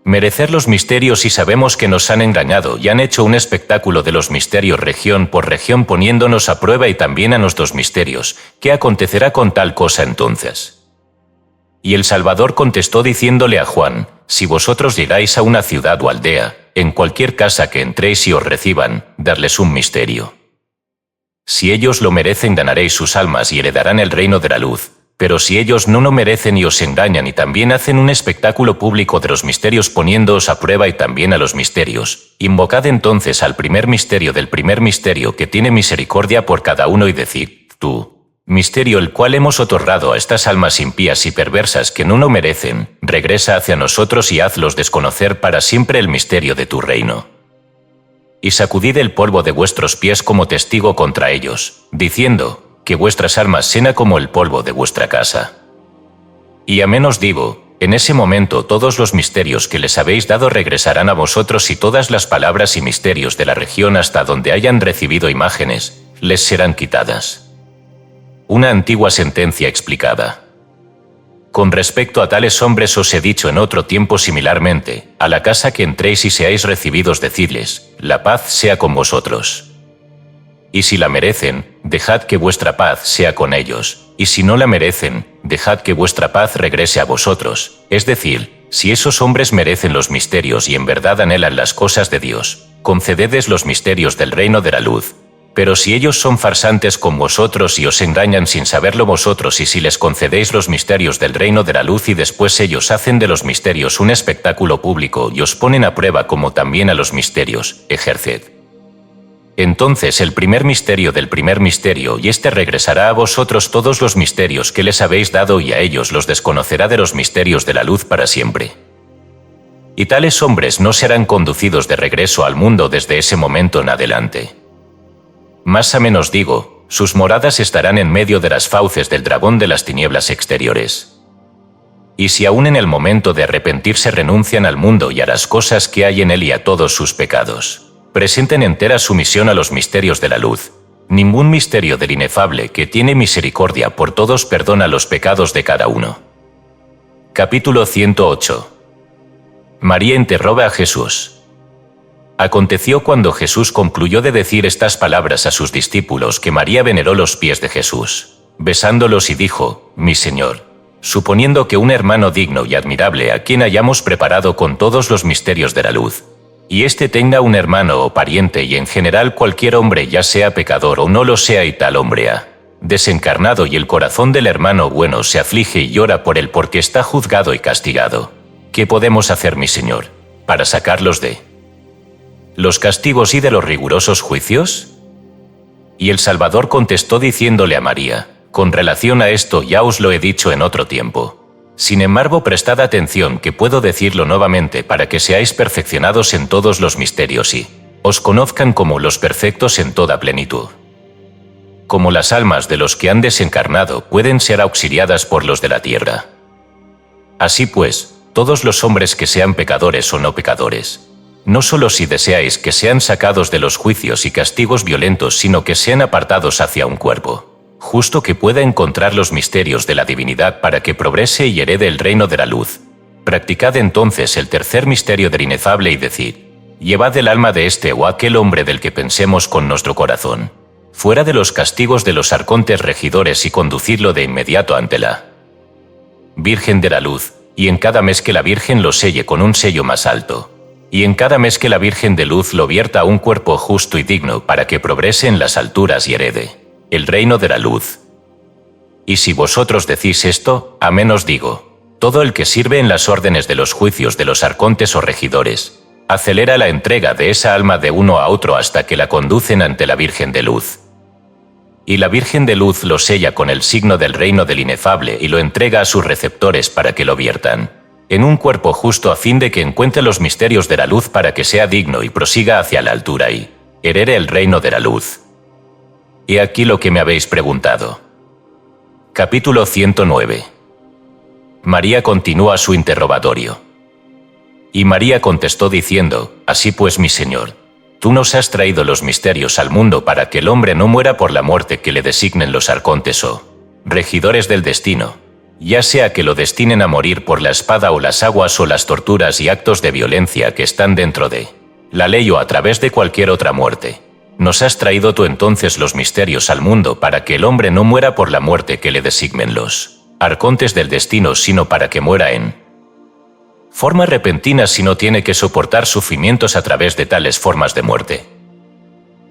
merecer los misterios y sabemos que nos han engañado y han hecho un espectáculo de los misterios región por región poniéndonos a prueba y también a nuestros misterios. ¿Qué acontecerá con tal cosa entonces? Y el Salvador contestó diciéndole a Juan: Si vosotros llegáis a una ciudad o aldea, en cualquier casa que entréis y os reciban, darles un misterio. Si ellos lo merecen, ganaréis sus almas y heredarán el reino de la luz. Pero si ellos no lo merecen y os engañan y también hacen un espectáculo público de los misterios poniéndoos a prueba y también a los misterios, invocad entonces al primer misterio del primer misterio que tiene misericordia por cada uno y decid: Tú, misterio el cual hemos otorgado a estas almas impías y perversas que no lo merecen, regresa hacia nosotros y hazlos desconocer para siempre el misterio de tu reino. Y sacudid el polvo de vuestros pies como testigo contra ellos, diciendo: Que vuestras almas sean como el polvo de vuestra casa. Y amén os digo, en ese momento todos los misterios que les habéis dado regresarán a vosotros y todas las palabras y misterios de la región hasta donde hayan recibido imágenes, les serán quitadas. Una antigua sentencia explicada. Con respecto a tales hombres os he dicho en otro tiempo similarmente: a la casa que entréis y seáis recibidos, decidles: la paz sea con vosotros. Y si la merecen, dejad que vuestra paz sea con ellos, y si no la merecen, dejad que vuestra paz regrese a vosotros. Es decir, si esos hombres merecen los misterios y en verdad anhelan las cosas de Dios, concededles los misterios del reino de la luz. Pero si ellos son farsantes con vosotros y os engañan sin saberlo vosotros, y si les concedéis los misterios del reino de la luz y después ellos hacen de los misterios un espectáculo público y os ponen a prueba como también a los misterios, ejerced entonces el primer misterio del primer misterio, y éste regresará a vosotros todos los misterios que les habéis dado, y a ellos los desconocerá de los misterios de la luz para siempre. Y tales hombres no serán conducidos de regreso al mundo desde ese momento en adelante. Más a menos digo, sus moradas estarán en medio de las fauces del dragón de las tinieblas exteriores. Y si aún en el momento de arrepentirse renuncian al mundo y a las cosas que hay en él y a todos sus pecados, presenten entera sumisión a los misterios de la luz. Ningún misterio del inefable que tiene misericordia por todos perdona los pecados de cada uno. Capítulo 108. María interroga a Jesús. Aconteció cuando Jesús concluyó de decir estas palabras a sus discípulos que María veneró los pies de Jesús, besándolos y dijo: Mi Señor, suponiendo que un hermano digno y admirable a quien hayamos preparado con todos los misterios de la luz, y éste tenga un hermano o pariente, y en general cualquier hombre, ya sea pecador o no lo sea, y tal hombre ha desencarnado y el corazón del hermano bueno se aflige y llora por él porque está juzgado y castigado, ¿qué podemos hacer, mi Señor, para sacarlos de los castigos y de los rigurosos juicios? Y el Salvador contestó diciéndole a María: Con relación a esto ya os lo he dicho en otro tiempo. Sin embargo, prestad atención, que puedo decirlo nuevamente para que seáis perfeccionados en todos los misterios y os conozcan como los perfectos en toda plenitud. Como las almas de los que han desencarnado pueden ser auxiliadas por los de la tierra. Así pues, todos los hombres que sean pecadores o no pecadores, no solo si deseáis que sean sacados de los juicios y castigos violentos, sino que sean apartados hacia un cuerpo justo que pueda encontrar los misterios de la divinidad para que progrese y herede el reino de la luz. Practicad entonces el tercer misterio del inefable y decid: llevad el alma de este o aquel hombre del que pensemos con nuestro corazón, fuera de los castigos de los arcontes regidores y conducidlo de inmediato ante la Virgen de la Luz, y en cada mes que la Virgen lo selle con un sello más alto, y en cada mes que la Virgen de Luz lo vierta a un cuerpo justo y digno para que progrese en las alturas y herede el reino de la luz. Y si vosotros decís esto, amén os digo: todo el que sirve en las órdenes de los juicios de los arcontes o regidores, acelera la entrega de esa alma de uno a otro hasta que la conducen ante la Virgen de Luz. Y la Virgen de Luz lo sella con el signo del reino del inefable y lo entrega a sus receptores para que lo viertan en un cuerpo justo a fin de que encuentre los misterios de la luz para que sea digno y prosiga hacia la altura y herede el reino de la luz. Y aquí lo que me habéis preguntado. Capítulo 109. María continúa su interrogatorio. Y María contestó diciendo: así pues, mi Señor, tú nos has traído los misterios al mundo para que el hombre no muera por la muerte que le designen los arcontes o regidores del destino, ya sea que lo destinen a morir por la espada o las aguas o las torturas y actos de violencia que están dentro de la ley o a través de cualquier otra muerte. Nos has traído tú entonces los misterios al mundo para que el hombre no muera por la muerte que le designen los arcontes del destino, sino para que muera en forma repentina si no tiene que soportar sufrimientos a través de tales formas de muerte.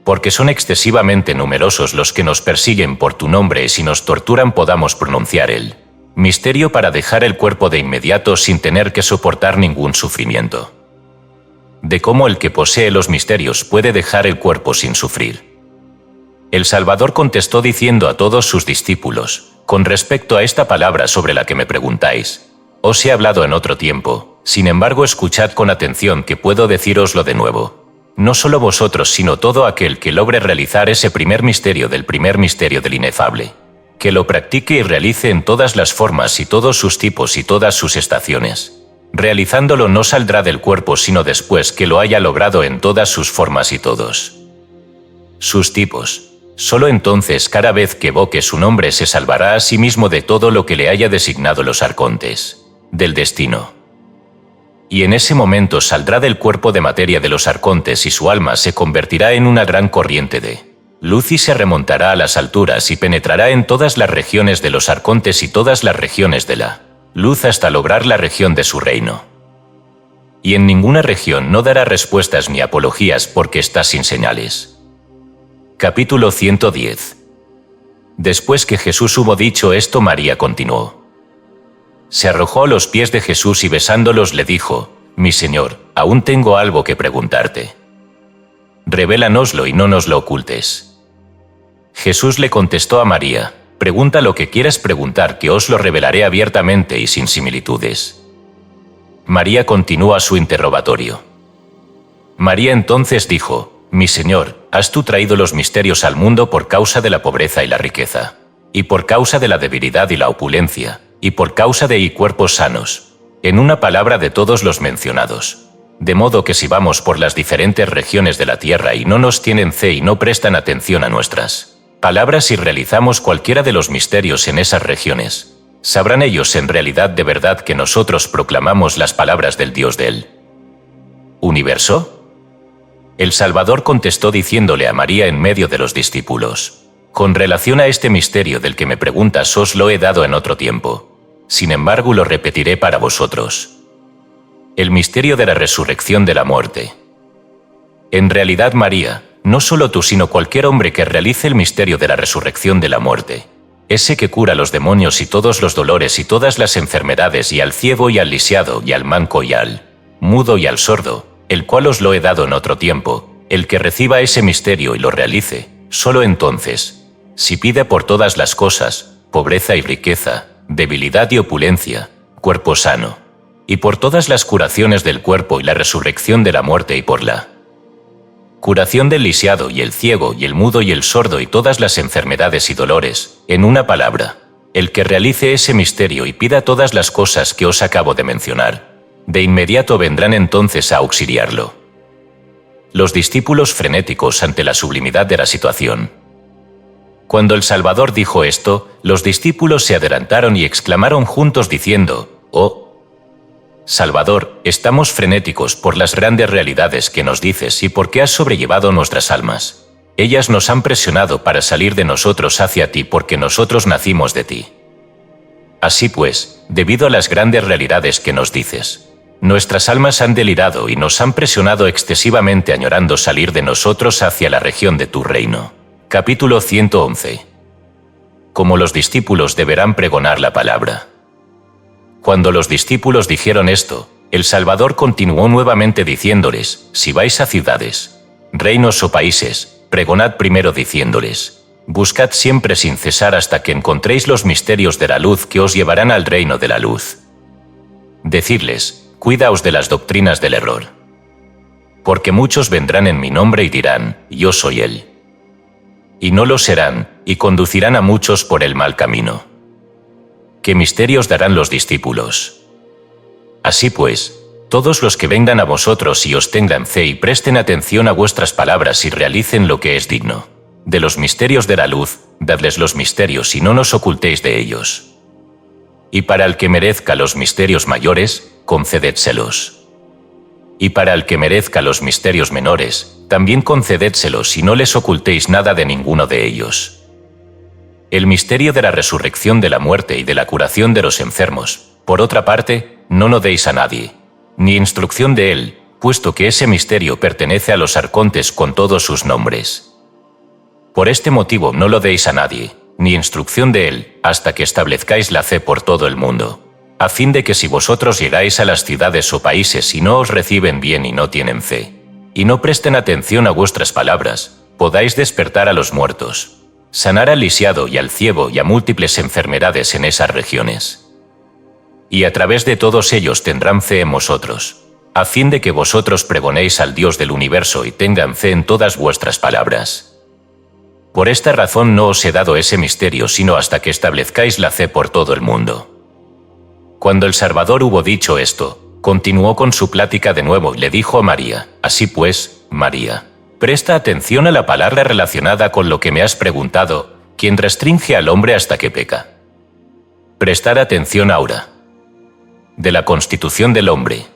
Porque son excesivamente numerosos los que nos persiguen por tu nombre y si nos torturan podamos pronunciar el misterio para dejar el cuerpo de inmediato sin tener que soportar ningún sufrimiento. De cómo el que posee los misterios puede dejar el cuerpo sin sufrir. El Salvador contestó diciendo a todos sus discípulos: con respecto a esta palabra sobre la que me preguntáis, os he hablado en otro tiempo, sin embargo escuchad con atención que puedo decíroslo de nuevo. No solo vosotros sino todo aquel que logre realizar ese primer misterio del inefable, que lo practique y realice en todas las formas y todos sus tipos y todas sus estaciones. Realizándolo no saldrá del cuerpo sino después que lo haya logrado en todas sus formas y todos sus tipos. Solo entonces cada vez que evoque su nombre se salvará a sí mismo de todo lo que le haya designado los arcontes del destino. Y en ese momento saldrá del cuerpo de materia de los arcontes y su alma se convertirá en una gran corriente de luz y se remontará a las alturas y penetrará en todas las regiones de los arcontes y todas las regiones de la luz hasta lograr la región de su reino. Y en ninguna región no dará respuestas ni apologías porque está sin señales. Capítulo 110. Después que Jesús hubo dicho esto, María continuó. Se arrojó a los pies de Jesús y besándolos le dijo: mi Señor, aún tengo algo que preguntarte. Revélanoslo y no nos lo ocultes. Jesús le contestó a María: pregunta lo que quieras preguntar, que os lo revelaré abiertamente y sin similitudes. María continúa su interrogatorio. María entonces dijo: mi Señor, has tú traído los misterios al mundo por causa de la pobreza y la riqueza, y por causa de la debilidad y la opulencia, y por causa de cuerpos sanos, en una palabra de todos los mencionados. De modo que si vamos por las diferentes regiones de la tierra y no nos tienen fe y no prestan atención a nuestras palabras y realizamos cualquiera de los misterios en esas regiones, sabrán ellos en realidad de verdad que nosotros proclamamos las palabras del Dios del universo. El Salvador contestó diciéndole a María en medio de los discípulos: con relación a este misterio del que me preguntas os lo he dado en otro tiempo, sin embargo lo repetiré para vosotros. El misterio de la resurrección de la muerte. En realidad, María, no solo tú sino cualquier hombre que realice el misterio de la resurrección de la muerte, ese que cura los demonios y todos los dolores y todas las enfermedades y al ciego y al lisiado y al manco y al mudo y al sordo, el cual os lo he dado en otro tiempo, el que reciba ese misterio y lo realice, solo entonces, si pide por todas las cosas, pobreza y riqueza, debilidad y opulencia, cuerpo sano, y por todas las curaciones del cuerpo y la resurrección de la muerte y por la curación del lisiado y el ciego y el mudo y el sordo y todas las enfermedades y dolores, en una palabra, el que realice ese misterio y pida todas las cosas que os acabo de mencionar, de inmediato vendrán entonces a auxiliarlo. Los discípulos frenéticos ante la sublimidad de la situación. Cuando el Salvador dijo esto, los discípulos se adelantaron y exclamaron juntos diciendo: «¡Oh! Salvador, estamos frenéticos por las grandes realidades que nos dices y porque has sobrellevado nuestras almas. Ellas nos han presionado para salir de nosotros hacia ti porque nosotros nacimos de ti. Así pues, debido a las grandes realidades que nos dices, nuestras almas han delirado y nos han presionado excesivamente añorando salir de nosotros hacia la región de tu reino. Capítulo 111. Como los discípulos deberán pregonar la palabra. Cuando los discípulos dijeron esto, el Salvador continuó nuevamente diciéndoles: si vais a ciudades, reinos o países, pregonad primero diciéndoles: buscad siempre sin cesar hasta que encontréis los misterios de la luz que os llevarán al reino de la luz. Decidles: cuidaos de las doctrinas del error. Porque muchos vendrán en mi nombre y dirán: yo soy él. Y no lo serán, y conducirán a muchos por el mal camino. ¿Qué misterios darán los discípulos? Así pues, todos los que vengan a vosotros y os tengan fe y presten atención a vuestras palabras y realicen lo que es digno de los misterios de la luz, dadles los misterios y no nos ocultéis de ellos. Y para el que merezca los misterios mayores, concedédselos. Y para el que merezca los misterios menores, también concedédselos y no les ocultéis nada de ninguno de ellos. El misterio de la resurrección de la muerte y de la curación de los enfermos, por otra parte, no lo deis a nadie, ni instrucción de él, puesto que ese misterio pertenece a los arcontes con todos sus nombres. Por este motivo no lo deis a nadie, ni instrucción de él, hasta que establezcáis la fe por todo el mundo, a fin de que si vosotros llegáis a las ciudades o países y no os reciben bien y no tienen fe, y no presten atención a vuestras palabras, podáis despertar a los muertos, sanar al lisiado y al ciego y a múltiples enfermedades en esas regiones. Y a través de todos ellos tendrán fe en vosotros, a fin de que vosotros pregonéis al Dios del universo y tengan fe en todas vuestras palabras. Por esta razón no os he dado ese misterio sino hasta que establezcáis la fe por todo el mundo. Cuando el Salvador hubo dicho esto, continuó con su plática de nuevo y le dijo a María: así pues, María, presta atención a la palabra relacionada con lo que me has preguntado, quien restringe al hombre hasta que peca. Prestad atención ahora. De la constitución del hombre.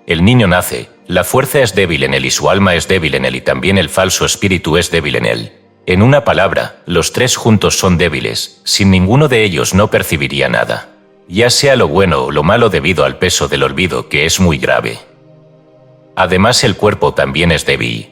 El niño nace, la fuerza es débil en él y su alma es débil en él y también el falso espíritu es débil en él. En una palabra, los tres juntos son débiles, sin ninguno de ellos no percibiría nada, ya sea lo bueno o lo malo debido al peso del olvido que es muy grave. Además el cuerpo también es débil.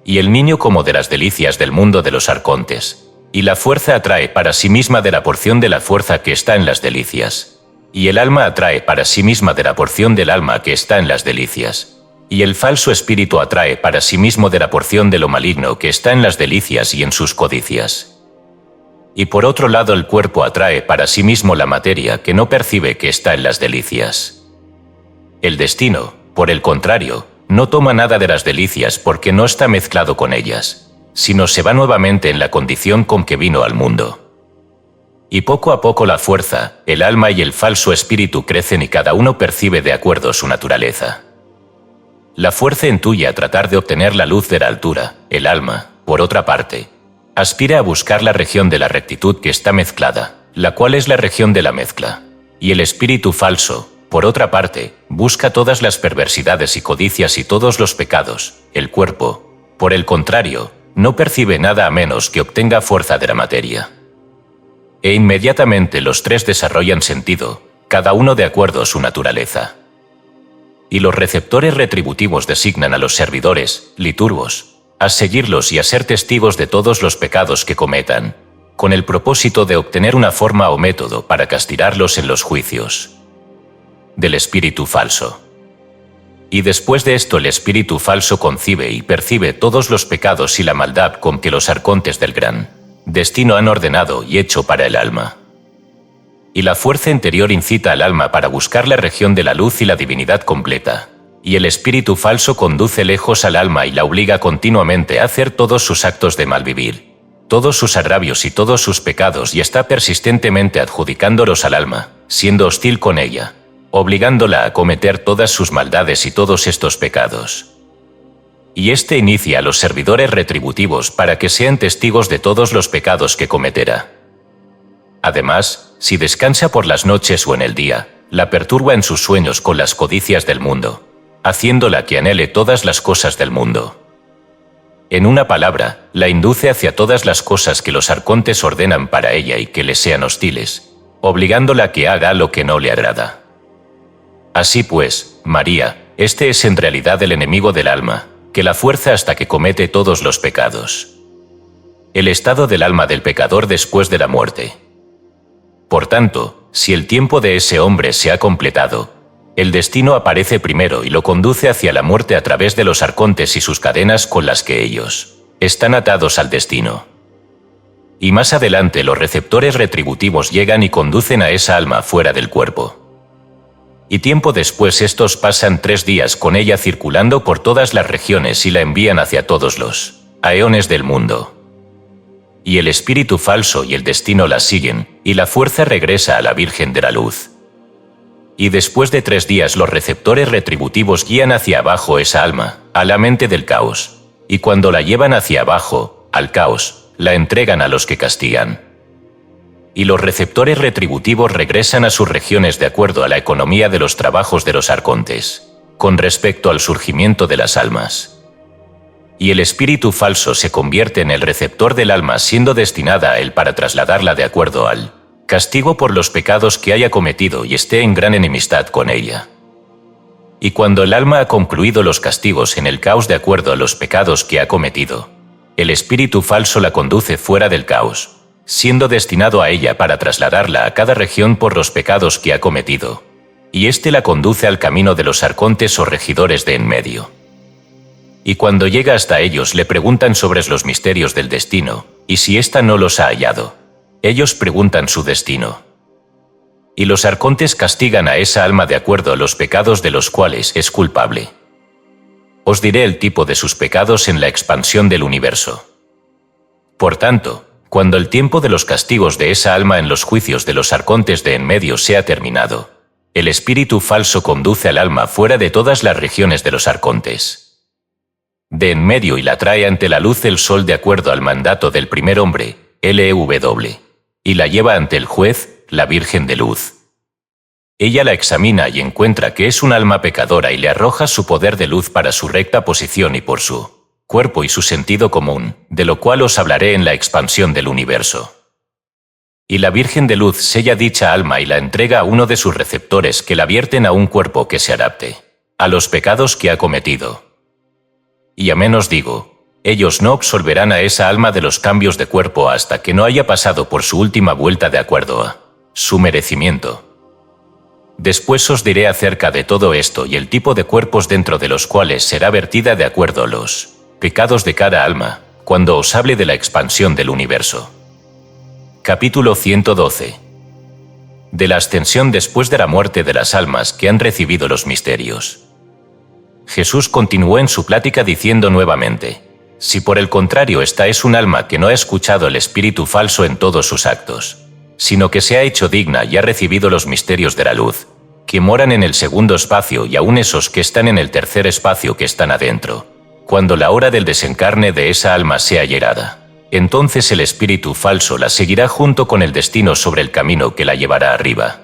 Y el niño como de las delicias del mundo de los arcontes, y la fuerza atrae para sí misma de la porción de la fuerza que está en las delicias, y el alma atrae para sí misma de la porción del alma que está en las delicias, y el falso espíritu atrae para sí mismo de la porción de lo maligno que está en las delicias y en sus codicias. Y por otro lado el cuerpo atrae para sí mismo la materia que no percibe que está en las delicias. El destino, por el contrario, no toma nada de las delicias porque no está mezclado con ellas, sino se va nuevamente en la condición con que vino al mundo. Y poco a poco la fuerza, el alma y el falso espíritu crecen y cada uno percibe de acuerdo su naturaleza. La fuerza intuye a tratar de obtener la luz de la altura, el alma, por otra parte, aspira a buscar la región de la rectitud que está mezclada, la cual es la región de la mezcla, y el espíritu falso, por otra parte, busca todas las perversidades y codicias y todos los pecados, el cuerpo, por el contrario, no percibe nada a menos que obtenga fuerza de la materia. E inmediatamente los tres desarrollan sentido, cada uno de acuerdo a su naturaleza. Y los receptores retributivos designan a los servidores, liturgos, a seguirlos y a ser testigos de todos los pecados que cometan, con el propósito de obtener una forma o método para castigarlos en los juicios. Del espíritu falso. Y después de esto el espíritu falso concibe y percibe todos los pecados y la maldad con que los arcontes del gran destino han ordenado y hecho para el alma. Y la fuerza interior incita al alma para buscar la región de la luz y la divinidad completa, y el espíritu falso conduce lejos al alma y la obliga continuamente a hacer todos sus actos de malvivir, todos sus agravios y todos sus pecados y está persistentemente adjudicándolos al alma, siendo hostil con ella, obligándola a cometer todas sus maldades y todos estos pecados. Y éste inicia a los servidores retributivos para que sean testigos de todos los pecados que cometerá. Además, si descansa por las noches o en el día, la perturba en sus sueños con las codicias del mundo, haciéndola que anhele todas las cosas del mundo. En una palabra, la induce hacia todas las cosas que los arcontes ordenan para ella y que le sean hostiles, obligándola a que haga lo que no le agrada. Así pues, María, este es en realidad el enemigo del alma, que la fuerza hasta que comete todos los pecados. El estado del alma del pecador después de la muerte. Por tanto, si el tiempo de ese hombre se ha completado, el destino aparece primero y lo conduce hacia la muerte a través de los arcontes y sus cadenas con las que ellos están atados al destino. Y más adelante los receptores retributivos llegan y conducen a esa alma fuera del cuerpo. Y tiempo después estos pasan 3 días con ella circulando por todas las regiones y la envían hacia todos los aeones del mundo. Y el espíritu falso y el destino la siguen, y la fuerza regresa a la Virgen de la Luz. Y después de 3 días los receptores retributivos guían hacia abajo esa alma, a la mente del caos, y cuando la llevan hacia abajo, al caos, la entregan a los que castigan. Y los receptores retributivos regresan a sus regiones de acuerdo a la economía de los trabajos de los arcontes, con respecto al surgimiento de las almas. Y el espíritu falso se convierte en el receptor del alma siendo destinada a él para trasladarla de acuerdo al castigo por los pecados que haya cometido y esté en gran enemistad con ella. Y cuando el alma ha concluido los castigos en el caos de acuerdo a los pecados que ha cometido, el espíritu falso la conduce fuera del caos, siendo destinado a ella para trasladarla a cada región por los pecados que ha cometido, y éste la conduce al camino de los arcontes o regidores de en medio. Y cuando llega hasta ellos le preguntan sobre los misterios del destino, y si ésta no los ha hallado, ellos preguntan su destino. Y los arcontes castigan a esa alma de acuerdo a los pecados de los cuales es culpable. Os diré el tipo de sus pecados en la expansión del universo. Por tanto, cuando el tiempo de los castigos de esa alma en los juicios de los arcontes de en medio sea terminado, el espíritu falso conduce al alma fuera de todas las regiones de los arcontes de en medio y la trae ante la luz del sol de acuerdo al mandato del primer hombre, LEW, y la lleva ante el juez, la Virgen de Luz. Ella la examina y encuentra que es un alma pecadora y le arroja su poder de luz para su recta posición y por su cuerpo y su sentido común, de lo cual os hablaré en la expansión del universo. Y la Virgen de Luz sella dicha alma y la entrega a uno de sus receptores que la vierten a un cuerpo que se adapte a los pecados que ha cometido. Y a menos digo, ellos no absolverán a esa alma de los cambios de cuerpo hasta que no haya pasado por su última vuelta de acuerdo a su merecimiento. Después os diré acerca de todo esto y el tipo de cuerpos dentro de los cuales será vertida de acuerdo a los pecados de cada alma, cuando os hable de la expansión del universo. Capítulo 112. De la ascensión después de la muerte de las almas que han recibido los misterios. Jesús continuó en su plática diciendo nuevamente: si por el contrario esta es un alma que no ha escuchado el espíritu falso en todos sus actos, sino que se ha hecho digna y ha recibido los misterios de la luz, que moran en el segundo espacio y aún esos que están en el tercer espacio que están adentro, cuando la hora del desencarne de esa alma sea llegada, entonces el espíritu falso la seguirá junto con el destino sobre el camino que la llevará arriba.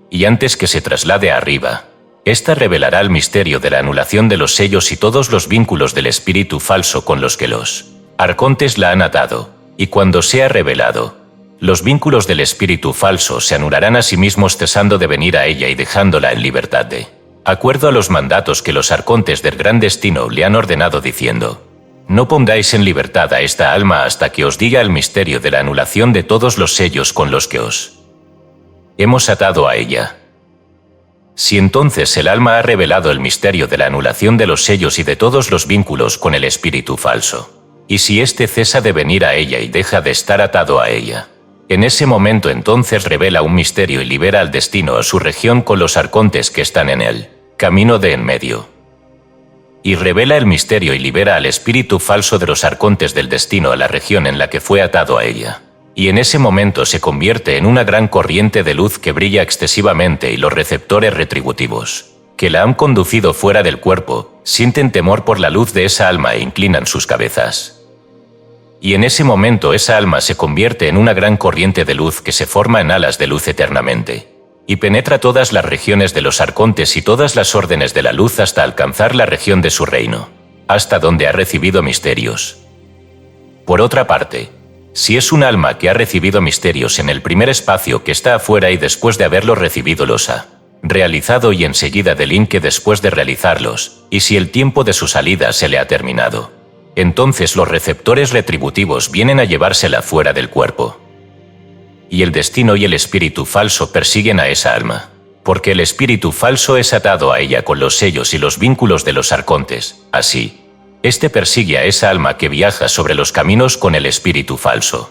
Y antes que se traslade arriba, ésta revelará el misterio de la anulación de los sellos y todos los vínculos del espíritu falso con los que los arcontes la han atado, y cuando sea revelado, los vínculos del espíritu falso se anularán a sí mismos cesando de venir a ella y dejándola en libertad de acuerdo a los mandatos que los arcontes del gran destino le han ordenado diciendo: no pongáis en libertad a esta alma hasta que os diga el misterio de la anulación de todos los sellos con los que os hemos atado a ella. Si entonces el alma ha revelado el misterio de la anulación de los sellos y de todos los vínculos con el espíritu falso, y si éste cesa de venir a ella y deja de estar atado a ella, en ese momento entonces revela un misterio y libera al destino a su región con los arcontes que están en él, camino de en medio. Y revela el misterio y libera al espíritu falso de los arcontes del destino a la región en la que fue atado a ella. Y en ese momento se convierte en una gran corriente de luz que brilla excesivamente y los receptores retributivos, que la han conducido fuera del cuerpo, sienten temor por la luz de esa alma e inclinan sus cabezas. Y en ese momento esa alma se convierte en una gran corriente de luz que se forma en alas de luz eternamente, y penetra todas las regiones de los arcontes y todas las órdenes de la luz hasta alcanzar la región de su reino, hasta donde ha recibido misterios. Por otra parte, si es un alma que ha recibido misterios en el primer espacio que está afuera y después de haberlos recibido los ha realizado y enseguida delinque después de realizarlos, y si el tiempo de su salida se le ha terminado, entonces los receptores retributivos vienen a llevársela fuera del cuerpo. Y el destino y el espíritu falso persiguen a esa alma, porque el espíritu falso es atado a ella con los sellos y los vínculos de los arcontes. Así, este persigue a esa alma que viaja sobre los caminos con el espíritu falso.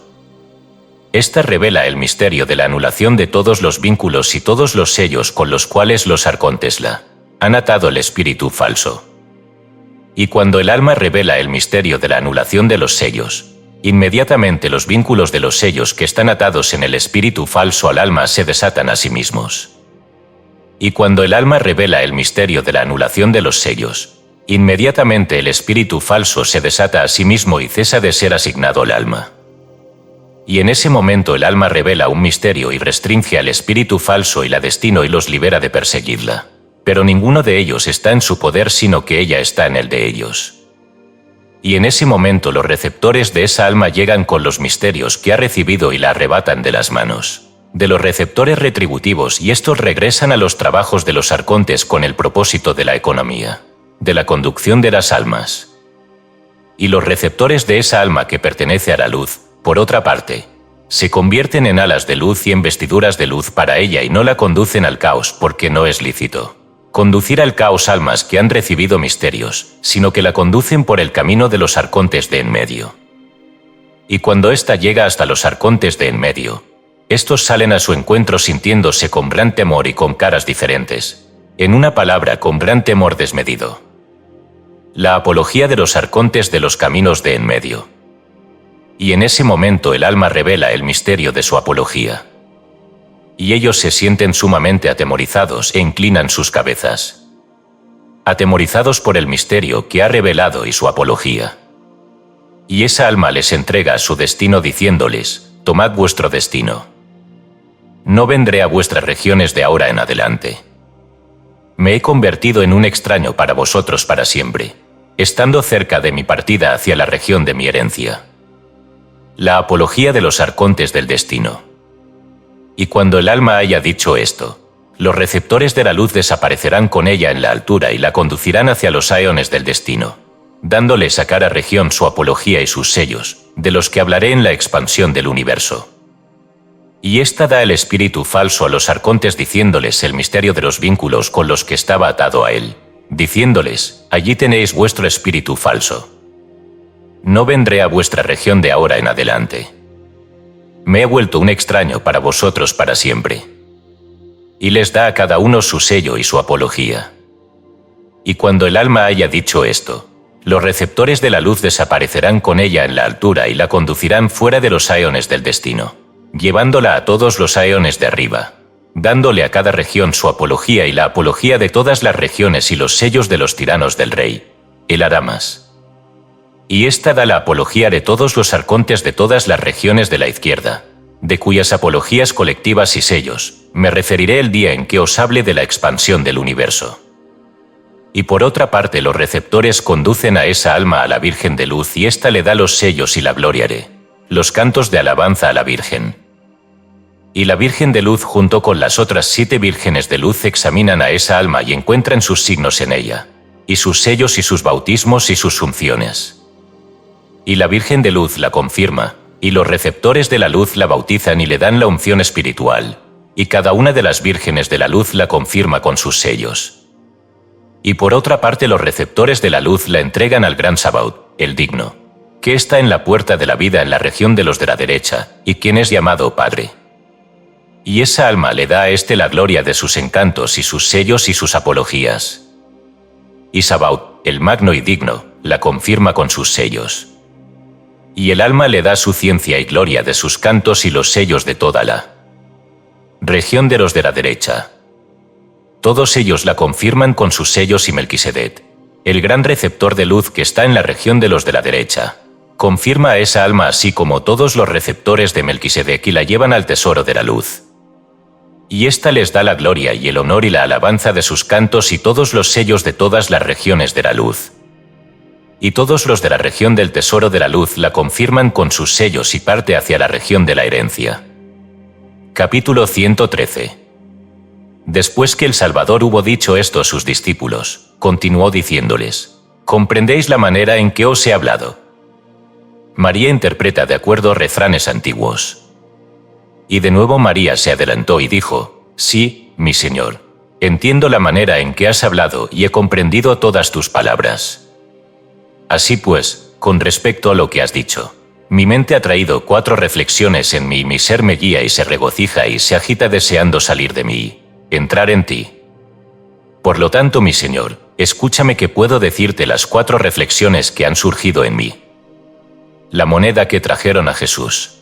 Esta revela el misterio de la anulación de todos los vínculos y todos los sellos con los cuales los arcontes la han atado el espíritu falso. Y cuando el alma revela el misterio de la anulación de los sellos, inmediatamente los vínculos de los sellos que están atados en el espíritu falso al alma se desatan a sí mismos. Y cuando el alma revela el misterio de la anulación de los sellos, inmediatamente el espíritu falso se desata a sí mismo y cesa de ser asignado al alma. Y en ese momento el alma revela un misterio y restringe al espíritu falso y la destino y los libera de perseguirla. Pero ninguno de ellos está en su poder sino que ella está en el de ellos. Y en ese momento los receptores de esa alma llegan con los misterios que ha recibido y la arrebatan de las manos de los receptores retributivos y estos regresan a los trabajos de los arcontes con el propósito de la economía, de la conducción de las almas. Y los receptores de esa alma que pertenece a la luz, por otra parte, se convierten en alas de luz y en vestiduras de luz para ella y no la conducen al caos porque no es lícito conducir al caos almas que han recibido misterios, sino que la conducen por el camino de los arcontes de en medio. Y cuando ésta llega hasta los arcontes de en medio, estos salen a su encuentro sintiéndose con gran temor y con caras diferentes, en una palabra con gran temor desmedido. La apología de los arcontes de los caminos de en medio. Y en ese momento el alma revela el misterio de su apología. Y ellos se sienten sumamente atemorizados e inclinan sus cabezas. Atemorizados por el misterio que ha revelado y su apología. Y esa alma les entrega su destino diciéndoles, tomad vuestro destino. No vendré a vuestras regiones de ahora en adelante. Me he convertido en un extraño para vosotros para siempre, estando cerca de mi partida hacia la región de mi herencia. La apología de los arcontes del destino. Y cuando el alma haya dicho esto, los receptores de la luz desaparecerán con ella en la altura y la conducirán hacia los aeones del destino, dándoles a cada región su apología y sus sellos, de los que hablaré en la expansión del universo. Y ésta da el espíritu falso a los arcontes diciéndoles el misterio de los vínculos con los que estaba atado a él, diciéndoles, allí tenéis vuestro espíritu falso. No vendré a vuestra región de ahora en adelante. Me he vuelto un extraño para vosotros para siempre. Y les da a cada uno su sello y su apología. Y cuando el alma haya dicho esto, los receptores de la luz desaparecerán con ella en la altura y la conducirán fuera de los aeones del destino, llevándola a todos los aeones de arriba, dándole a cada región su apología y la apología de todas las regiones y los sellos de los tiranos del rey, el Aramas. Y ésta da la apología de todos los arcontes de todas las regiones de la izquierda, de cuyas apologías colectivas y sellos me referiré el día en que os hable de la expansión del universo. Y por otra parte los receptores conducen a esa alma a la Virgen de Luz y ésta le da los sellos y la gloriaré, los cantos de alabanza a la Virgen. Y la Virgen de Luz junto con las otras 7 vírgenes de luz examinan a esa alma y encuentran sus signos en ella, y sus sellos y sus bautismos y sus unciones. Y la Virgen de Luz la confirma, y los receptores de la luz la bautizan y le dan la unción espiritual, y cada una de las vírgenes de la luz la confirma con sus sellos. Y por otra parte los receptores de la luz la entregan al gran Sabaoth, el digno, que está en la puerta de la vida en la región de los de la derecha, y quien es llamado Padre. Y esa alma le da a éste la gloria de sus encantos y sus sellos y sus apologías. Y Sabaoth, el magno y digno, la confirma con sus sellos. Y el alma le da su ciencia y gloria de sus cantos y los sellos de toda la región de los de la derecha. Todos ellos la confirman con sus sellos y Melquisedec, el gran receptor de luz que está en la región de los de la derecha, confirma a esa alma así como todos los receptores de Melquisedec y la llevan al tesoro de la luz. y ésta les da la gloria y el honor y la alabanza de sus cantos y todos los sellos de todas las regiones de la luz. Y todos los de la región del tesoro de la luz la confirman con sus sellos y parte hacia la región de la herencia. Capítulo 113. Después que el Salvador hubo dicho esto a sus discípulos, continuó diciéndoles: ¿comprendéis la manera en que os he hablado? María interpreta de acuerdo a refranes antiguos. Y de nuevo María se adelantó y dijo: sí, mi Señor, entiendo la manera en que has hablado y he comprendido todas tus palabras. Así pues, con respecto a lo que has dicho, mi mente ha traído 4 reflexiones en mí y mi ser me guía y se regocija y se agita deseando salir de mí, entrar en ti. Por lo tanto, mi Señor, escúchame que puedo decirte las 4 reflexiones que han surgido en mí. La moneda que trajeron a Jesús.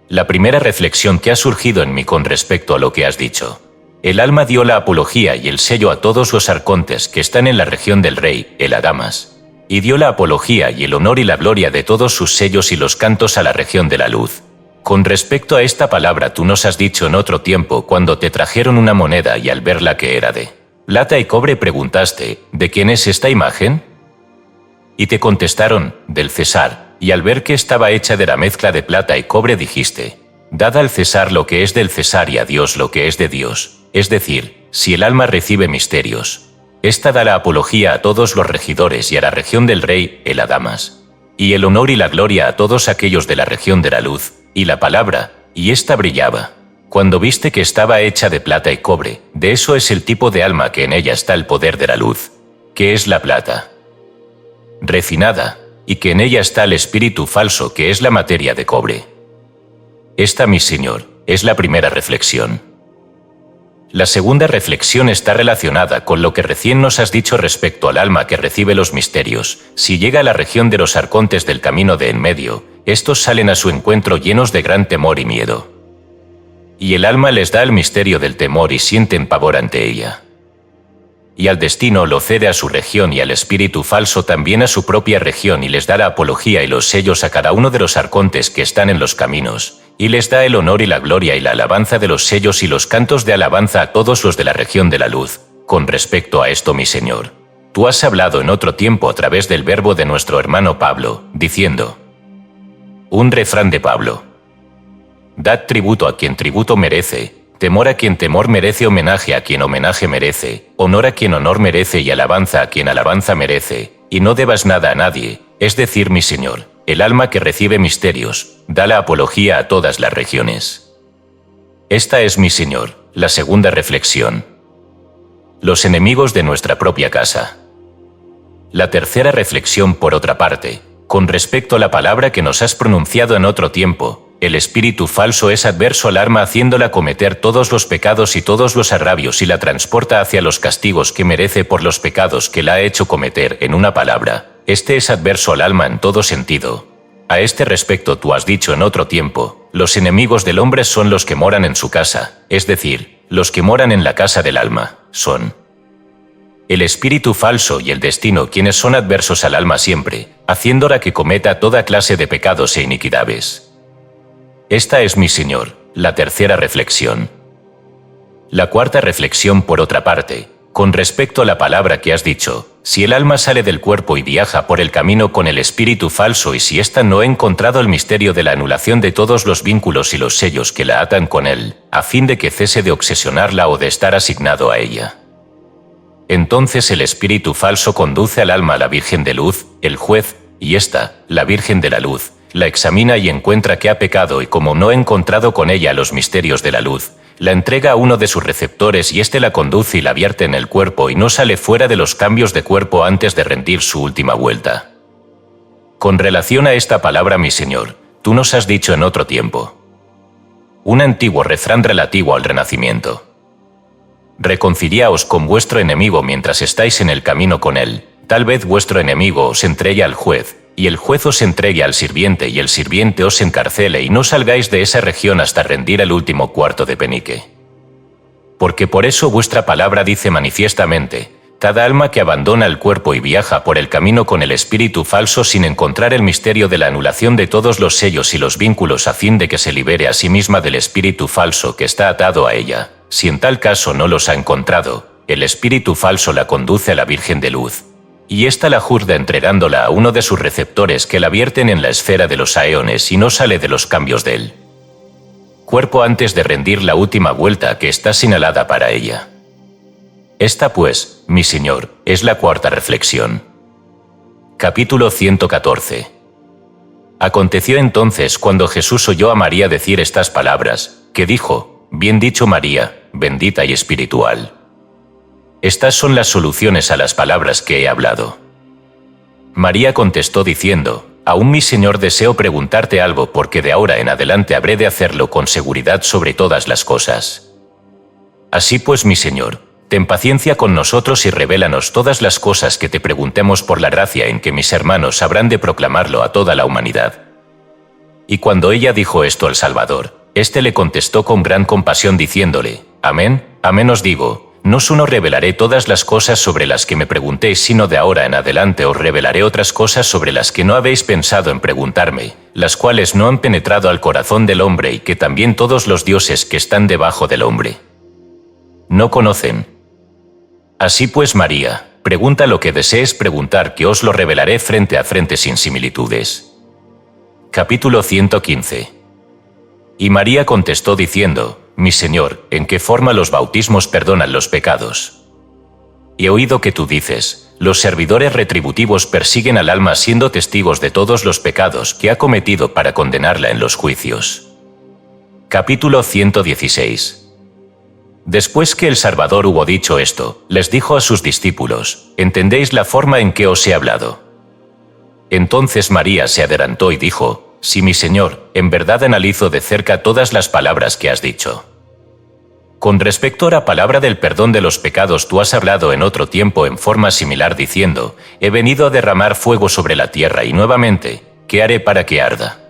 La primera reflexión que ha surgido en mí con respecto a lo que has dicho. El alma dio la apología y el sello a todos los arcontes que están en la región del rey, el Adamas, y dio la apología y el honor y la gloria de todos sus sellos y los cantos a la región de la luz. Con respecto a esta palabra tú nos has dicho en otro tiempo cuando te trajeron una moneda y al verla que era de plata y cobre preguntaste: ¿de quién es esta imagen? Y te contestaron: del César, y al ver que estaba hecha de la mezcla de plata y cobre dijiste: dad al César lo que es del César y a Dios lo que es de Dios. Es decir, si el alma recibe misterios, esta da la apología a todos los regidores y a la región del rey, el Adamas, y el honor y la gloria a todos aquellos de la región de la luz, y la palabra, y ésta brillaba. Cuando viste que estaba hecha de plata y cobre, de eso es el tipo de alma que en ella está el poder de la luz, que es la plata refinada, y que en ella está el espíritu falso que es la materia de cobre. Esta, mi Señor, es la primera reflexión. La segunda reflexión está relacionada con lo que recién nos has dicho respecto al alma que recibe los misterios. Si llega a la región de los arcontes del camino de en medio, estos salen a su encuentro llenos de gran temor y miedo. Y el alma les da el misterio del temor y sienten pavor ante ella. Y al destino lo cede a su región y al espíritu falso también a su propia región y les da la apología y los sellos a cada uno de los arcontes que están en los caminos, y les da el honor y la gloria y la alabanza de los sellos y los cantos de alabanza a todos los de la región de la luz. Con respecto a esto, mi Señor, tú has hablado en otro tiempo a través del verbo de nuestro hermano Pablo, diciendo: un refrán de Pablo. Dad tributo a quien tributo merece, temor a quien temor merece, homenaje a quien homenaje merece, honor a quien honor merece y alabanza a quien alabanza merece, y no debas nada a nadie, es decir, mi Señor, el alma que recibe misterios, da la apología a todas las regiones. Esta es, mi Señor, la segunda reflexión. Los enemigos de nuestra propia casa. La tercera reflexión, por otra parte, con respecto a la palabra que nos has pronunciado en otro tiempo, el espíritu falso es adverso al alma haciéndola cometer todos los pecados y todos los agravios y la transporta hacia los castigos que merece por los pecados que la ha hecho cometer. En una palabra, este es adverso al alma en todo sentido. A este respecto tú has dicho en otro tiempo: los enemigos del hombre son los que moran en su casa, es decir, los que moran en la casa del alma, son el espíritu falso y el destino quienes son adversos al alma siempre, haciéndola que cometa toda clase de pecados e iniquidades. Esta es, mi Señor, la tercera reflexión. La cuarta reflexión, por otra parte, con respecto a la palabra que has dicho: si el alma sale del cuerpo y viaja por el camino con el espíritu falso y si ésta no ha encontrado el misterio de la anulación de todos los vínculos y los sellos que la atan con él, a fin de que cese de obsesionarla o de estar asignado a ella. Entonces el espíritu falso conduce al alma a la Virgen de Luz, el juez, y ésta, la Virgen de la Luz, la examina y encuentra que ha pecado y como no ha encontrado con ella los misterios de la luz, la entrega a uno de sus receptores y éste la conduce y la vierte en el cuerpo y no sale fuera de los cambios de cuerpo antes de rendir su última vuelta. Con relación a esta palabra, mi Señor, tú nos has dicho en otro tiempo un antiguo refrán relativo al renacimiento: reconciliaos con vuestro enemigo mientras estáis en el camino con él, tal vez vuestro enemigo os entregue al juez, y el juez os entregue al sirviente y el sirviente os encarcele y no salgáis de esa región hasta rendir el último cuarto de penique. Porque por eso vuestra palabra dice manifiestamente: cada alma que abandona el cuerpo y viaja por el camino con el espíritu falso sin encontrar el misterio de la anulación de todos los sellos y los vínculos a fin de que se libere a sí misma del espíritu falso que está atado a ella, si en tal caso no los ha encontrado, el espíritu falso la conduce a la Virgen de Luz, y ésta la juzga entregándola a uno de sus receptores que la vierten en la esfera de los aeones y no sale de los cambios de él. Cuerpo antes de rendir la última vuelta que está señalada para ella. Esta pues, mi Señor, es la cuarta reflexión. Capítulo 114. Aconteció entonces cuando Jesús oyó a María decir estas palabras, que dijo: Bien dicho María, bendita y espiritual. Estas son las soluciones a las palabras que he hablado. María contestó diciendo: Aún mi Señor deseo preguntarte algo porque de ahora en adelante habré de hacerlo con seguridad sobre todas las cosas. Así pues, mi Señor, ten paciencia con nosotros y revélanos todas las cosas que te preguntemos por la gracia en que mis hermanos habrán de proclamarlo a toda la humanidad. Y cuando ella dijo esto al Salvador, éste le contestó con gran compasión diciéndole: Amén, amén os digo, no solo revelaré todas las cosas sobre las que me preguntéis, sino de ahora en adelante os revelaré otras cosas sobre las que no habéis pensado en preguntarme, las cuales no han penetrado al corazón del hombre y que también todos los dioses que están debajo del hombre no conocen. Así pues, María, pregunta lo que desees preguntar, que os lo revelaré frente a frente sin similitudes. Capítulo 115. Y María contestó diciendo: Mi Señor, ¿en qué forma los bautismos perdonan los pecados? He oído que tú dices: los servidores retributivos persiguen al alma siendo testigos de todos los pecados que ha cometido para condenarla en los juicios. Capítulo 116. Después que el Salvador hubo dicho esto, les dijo a sus discípulos: ¿Entendéis la forma en que os he hablado? Entonces María se adelantó y dijo: Sí, mi Señor, en verdad analizo de cerca todas las palabras que has dicho. Con respecto a la palabra del perdón de los pecados, tú has hablado en otro tiempo en forma similar diciendo: He venido a derramar fuego sobre la tierra y nuevamente, ¿qué haré para que arda?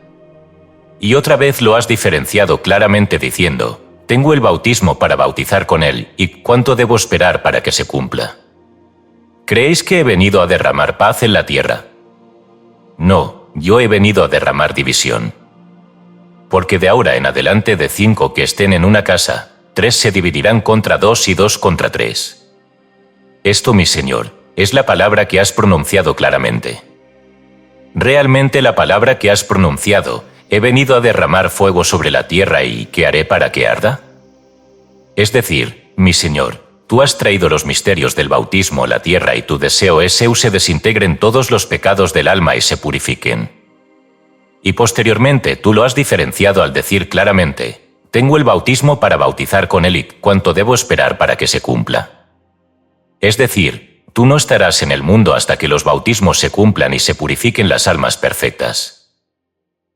Y otra vez lo has diferenciado claramente diciendo: Tengo el bautismo para bautizar con él, ¿y cuánto debo esperar para que se cumpla? ¿Creéis que he venido a derramar paz en la tierra? No. Yo he venido a derramar división. Porque de ahora en adelante de 5 que estén en una casa, 3 se dividirán contra 2 y 2 contra 3. Esto, mi Señor, es la palabra que has pronunciado claramente. Realmente la palabra que has pronunciado: he venido a derramar fuego sobre la tierra y ¿qué haré para que arda? Es decir, mi Señor, tú has traído los misterios del bautismo a la tierra y tu deseo es que se desintegren todos los pecados del alma y se purifiquen. Y posteriormente tú lo has diferenciado al decir claramente: tengo el bautismo para bautizar con él y cuánto debo esperar para que se cumpla. Es decir, tú no estarás en el mundo hasta que los bautismos se cumplan y se purifiquen las almas perfectas.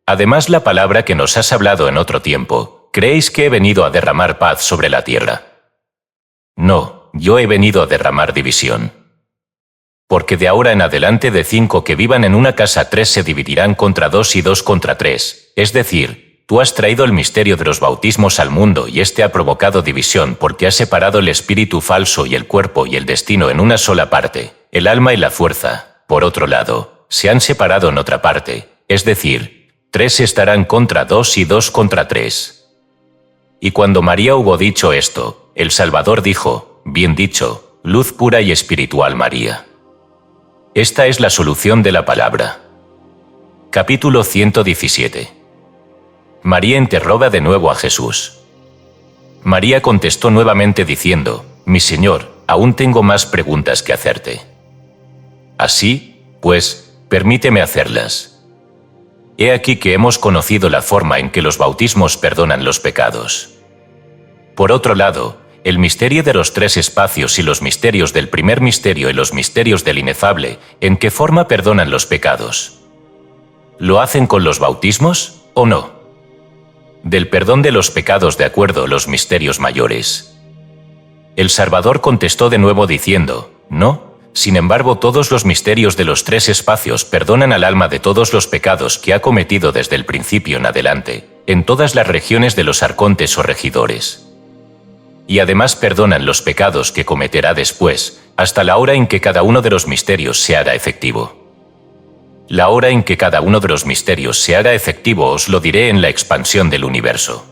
Además, la palabra que nos has hablado en otro tiempo: ¿creéis que he venido a derramar paz sobre la tierra? No, yo he venido a derramar división. Porque de ahora en adelante de 5 que vivan en una casa 3 se dividirán contra 2 y 2 contra 3, es decir, tú has traído el misterio de los bautismos al mundo y este ha provocado división porque ha separado el espíritu falso y el cuerpo y el destino en una sola parte, el alma y la fuerza, por otro lado, se han separado en otra parte, es decir, 3 estarán contra 2 y 2 contra 3. Y cuando María hubo dicho esto, el Salvador dijo: Bien dicho, luz pura y espiritual María. Esta es la solución de la palabra. Capítulo 117. María interroga de nuevo a Jesús. María contestó nuevamente diciendo: Mi Señor, aún tengo más preguntas que hacerte. Así, pues, permíteme hacerlas. He aquí que hemos conocido la forma en que los bautismos perdonan los pecados. Por otro lado, el misterio de los 3 espacios y los misterios del primer misterio y los misterios del inefable, ¿en qué forma perdonan los pecados? ¿Lo hacen con los bautismos o no? Del perdón de los pecados de acuerdo a los misterios mayores. El Salvador contestó de nuevo diciendo: No, sin embargo todos los misterios de los 3 espacios perdonan al alma de todos los pecados que ha cometido desde el principio en adelante, en todas las regiones de los arcontes o regidores. Y además perdonan los pecados que cometerá después, hasta la hora en que cada uno de los misterios se hará efectivo. La hora en que cada uno de los misterios se hará efectivo os lo diré en la expansión del universo.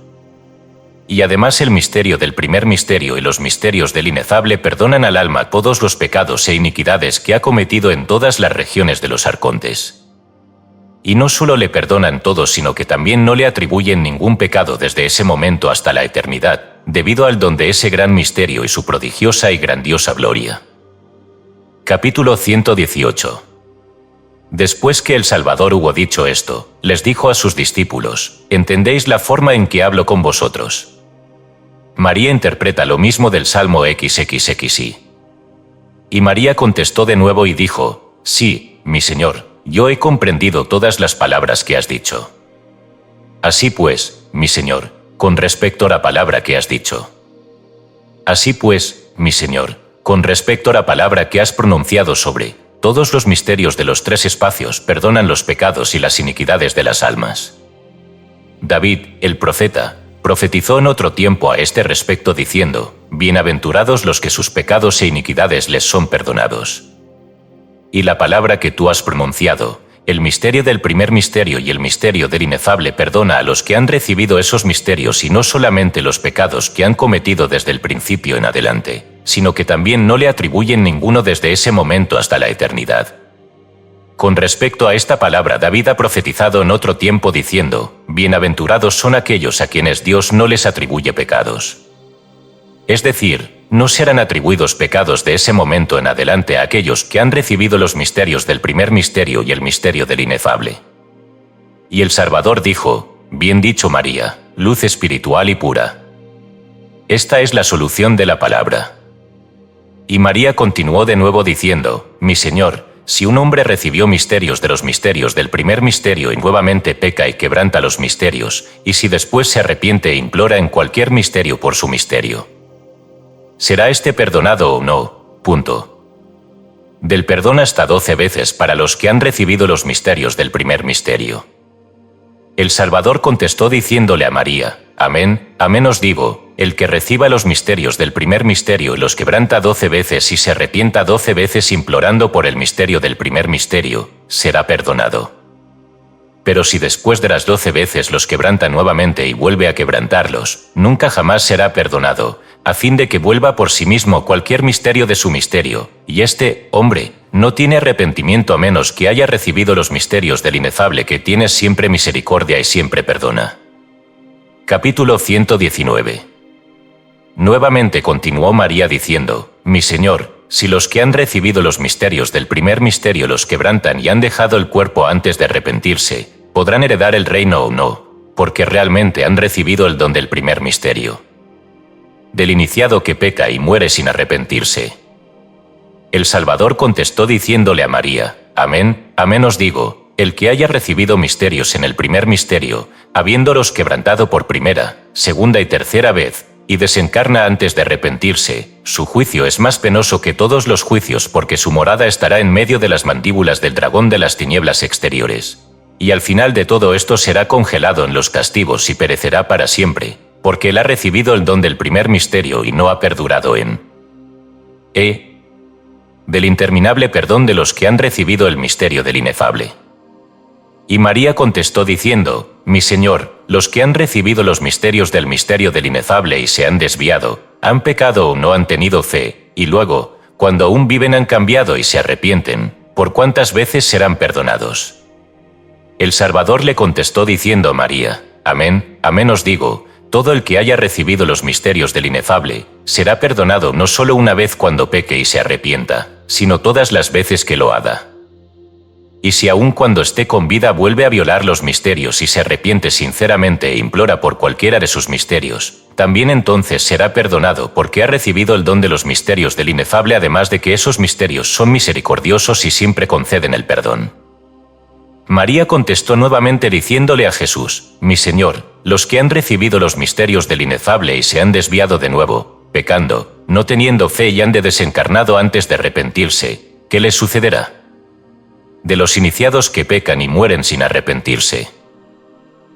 Y además el misterio del primer misterio y los misterios del inefable perdonan al alma todos los pecados e iniquidades que ha cometido en todas las regiones de los arcontes. Y no solo le perdonan todos, sino que también no le atribuyen ningún pecado desde ese momento hasta la eternidad, debido al don de ese gran misterio y su prodigiosa y grandiosa gloria. Capítulo 118. Después que el Salvador hubo dicho esto, les dijo a sus discípulos: ¿entendéis la forma en que hablo con vosotros? María interpreta lo mismo del Salmo XXXI. Y María contestó de nuevo y dijo: sí, mi Señor, yo he comprendido todas las palabras que has dicho. Así pues, mi Señor, con respecto a la palabra que has dicho. Así pues, mi Señor, con respecto a la palabra que has pronunciado sobre todos los misterios de los tres espacios, perdonan los pecados y las iniquidades de las almas. David, el profeta, profetizó en otro tiempo a este respecto diciendo: bienaventurados los que sus pecados e iniquidades les son perdonados. Y la palabra que tú has pronunciado, el misterio del primer misterio y el misterio del inefable, perdona a los que han recibido esos misterios, y no solamente los pecados que han cometido desde el principio en adelante, sino que también no le atribuyen ninguno desde ese momento hasta la eternidad. Con respecto a esta palabra, David ha profetizado en otro tiempo diciendo: bienaventurados son aquellos a quienes Dios no les atribuye pecados. Es decir, no serán atribuidos pecados de ese momento en adelante a aquellos que han recibido los misterios del primer misterio y el misterio del inefable. Y el Salvador dijo: bien dicho, María, luz espiritual y pura. Esta es la solución de la palabra. Y María continuó de nuevo diciendo: mi Señor, si un hombre recibió misterios de los misterios del primer misterio y nuevamente peca y quebranta los misterios, y si después se arrepiente e implora en cualquier misterio por su misterio, ¿será este perdonado o no? Punto. Del perdón hasta 12 veces para los que han recibido los misterios del primer misterio. El Salvador contestó diciéndole a María: amén, amén os digo, el que reciba los misterios del primer misterio y los quebranta 12 veces y se arrepienta 12 veces implorando por el misterio del primer misterio, será perdonado. Pero si después de las 12 veces los quebranta nuevamente y vuelve a quebrantarlos, nunca jamás será perdonado, a fin de que vuelva por sí mismo cualquier misterio de su misterio, y este hombre no tiene arrepentimiento a menos que haya recibido los misterios del inefable, que tiene siempre misericordia y siempre perdona. Capítulo 119. Nuevamente continuó María diciendo: mi Señor, si los que han recibido los misterios del primer misterio los quebrantan y han dejado el cuerpo antes de arrepentirse, ¿podrán heredar el reino o no? Porque realmente han recibido el don del primer misterio. Del iniciado que peca y muere sin arrepentirse. El Salvador contestó diciéndole a María: amén, amén os digo, el que haya recibido misterios en el primer misterio, habiéndolos quebrantado por primera, segunda y tercera vez, y desencarna antes de arrepentirse, su juicio es más penoso que todos los juicios, porque su morada estará en medio de las mandíbulas del dragón de las tinieblas exteriores. Y al final de todo esto será congelado en los castigos y perecerá para siempre, porque él ha recibido el don del primer misterio y no ha perdurado en del interminable perdón de los que han recibido el misterio del inefable. Y María contestó diciendo: mi Señor, los que han recibido los misterios del misterio del inefable y se han desviado, han pecado o no han tenido fe, y luego, cuando aún viven han cambiado y se arrepienten, ¿por cuántas veces serán perdonados? El Salvador le contestó diciendo a María: amén, amén os digo, todo el que haya recibido los misterios del inefable, será perdonado no solo una vez cuando peque y se arrepienta, sino todas las veces que lo haga. Y si aun cuando esté con vida vuelve a violar los misterios y se arrepiente sinceramente e implora por cualquiera de sus misterios, también entonces será perdonado, porque ha recibido el don de los misterios del inefable, además de que esos misterios son misericordiosos y siempre conceden el perdón. María contestó nuevamente diciéndole a Jesús: mi Señor, los que han recibido los misterios del inefable y se han desviado de nuevo, pecando, no teniendo fe y han desencarnado antes de arrepentirse, ¿qué les sucederá? De los iniciados que pecan y mueren sin arrepentirse.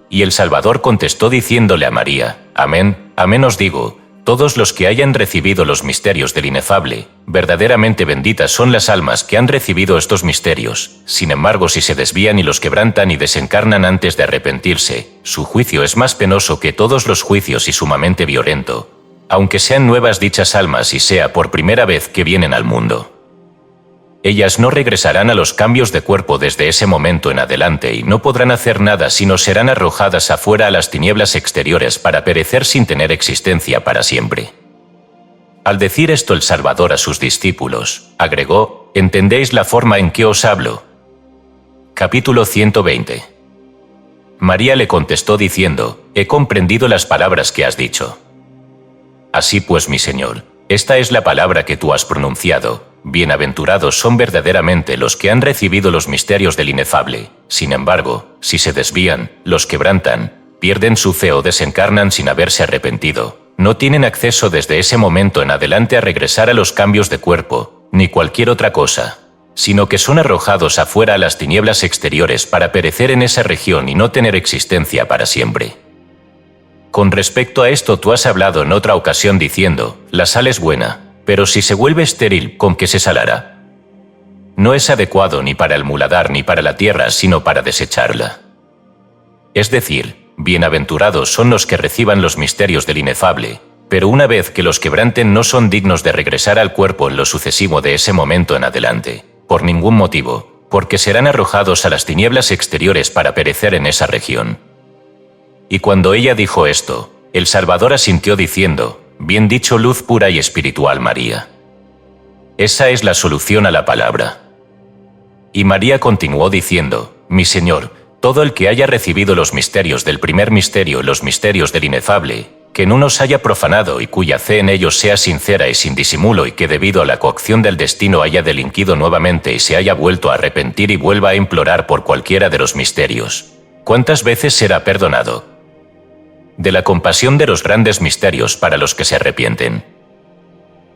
Y el Salvador contestó diciéndole a María: amén, amén os digo, todos los que hayan recibido los misterios del inefable, verdaderamente benditas son las almas que han recibido estos misterios. Sin embargo, si se desvían y los quebrantan y desencarnan antes de arrepentirse, su juicio es más penoso que todos los juicios y sumamente violento, aunque sean nuevas dichas almas y sea por primera vez que vienen al mundo. Ellas no regresarán a los cambios de cuerpo desde ese momento en adelante y no podrán hacer nada sino serán arrojadas afuera a las tinieblas exteriores para perecer sin tener existencia para siempre. Al decir esto el Salvador a sus discípulos, agregó: ¿entendéis la forma en que os hablo? Capítulo 120. María le contestó diciendo: he comprendido las palabras que has dicho. Así pues, mi Señor, esta es la palabra que tú has pronunciado. Bienaventurados son verdaderamente los que han recibido los misterios del inefable. Sin embargo, si se desvían, los quebrantan, pierden su fe o desencarnan sin haberse arrepentido, no tienen acceso desde ese momento en adelante a regresar a los cambios de cuerpo, ni cualquier otra cosa, sino que son arrojados afuera a las tinieblas exteriores para perecer en esa región y no tener existencia para siempre. Con respecto a esto tú has hablado en otra ocasión diciendo: la sal es buena, pero si se vuelve estéril, ¿con qué se salará? No es adecuado ni para el muladar ni para la tierra, sino para desecharla. Es decir, bienaventurados son los que reciban los misterios del inefable, pero una vez que los quebranten no son dignos de regresar al cuerpo en lo sucesivo de ese momento en adelante, por ningún motivo, porque serán arrojados a las tinieblas exteriores para perecer en esa región. Y cuando ella dijo esto, el Salvador asintió diciendo: bien dicho, luz pura y espiritual María. Esa es la solución a la palabra. Y María continuó diciendo: mi Señor, todo el que haya recibido los misterios del primer misterio, los misterios del inefable, que no nos haya profanado y cuya fe en ellos sea sincera y sin disimulo y que debido a la coacción del destino haya delinquido nuevamente y se haya vuelto a arrepentir y vuelva a implorar por cualquiera de los misterios, ¿cuántas veces será perdonado? De la compasión de los grandes misterios para los que se arrepienten.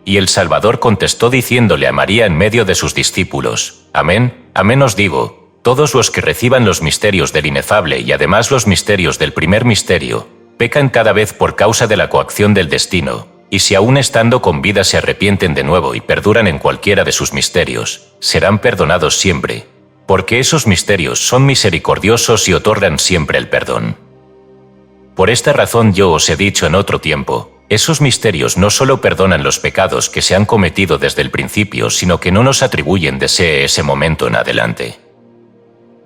Y el Salvador contestó diciéndole a María en medio de sus discípulos: amén, amén os digo, todos los que reciban los misterios del inefable y además los misterios del primer misterio, pecan cada vez por causa de la coacción del destino, y si aún estando con vida se arrepienten de nuevo y perduran en cualquiera de sus misterios, serán perdonados siempre, porque esos misterios son misericordiosos y otorgan siempre el perdón. Por esta razón yo os he dicho en otro tiempo, esos misterios no solo perdonan los pecados que se han cometido desde el principio, sino que no nos atribuyen desde ese momento en adelante.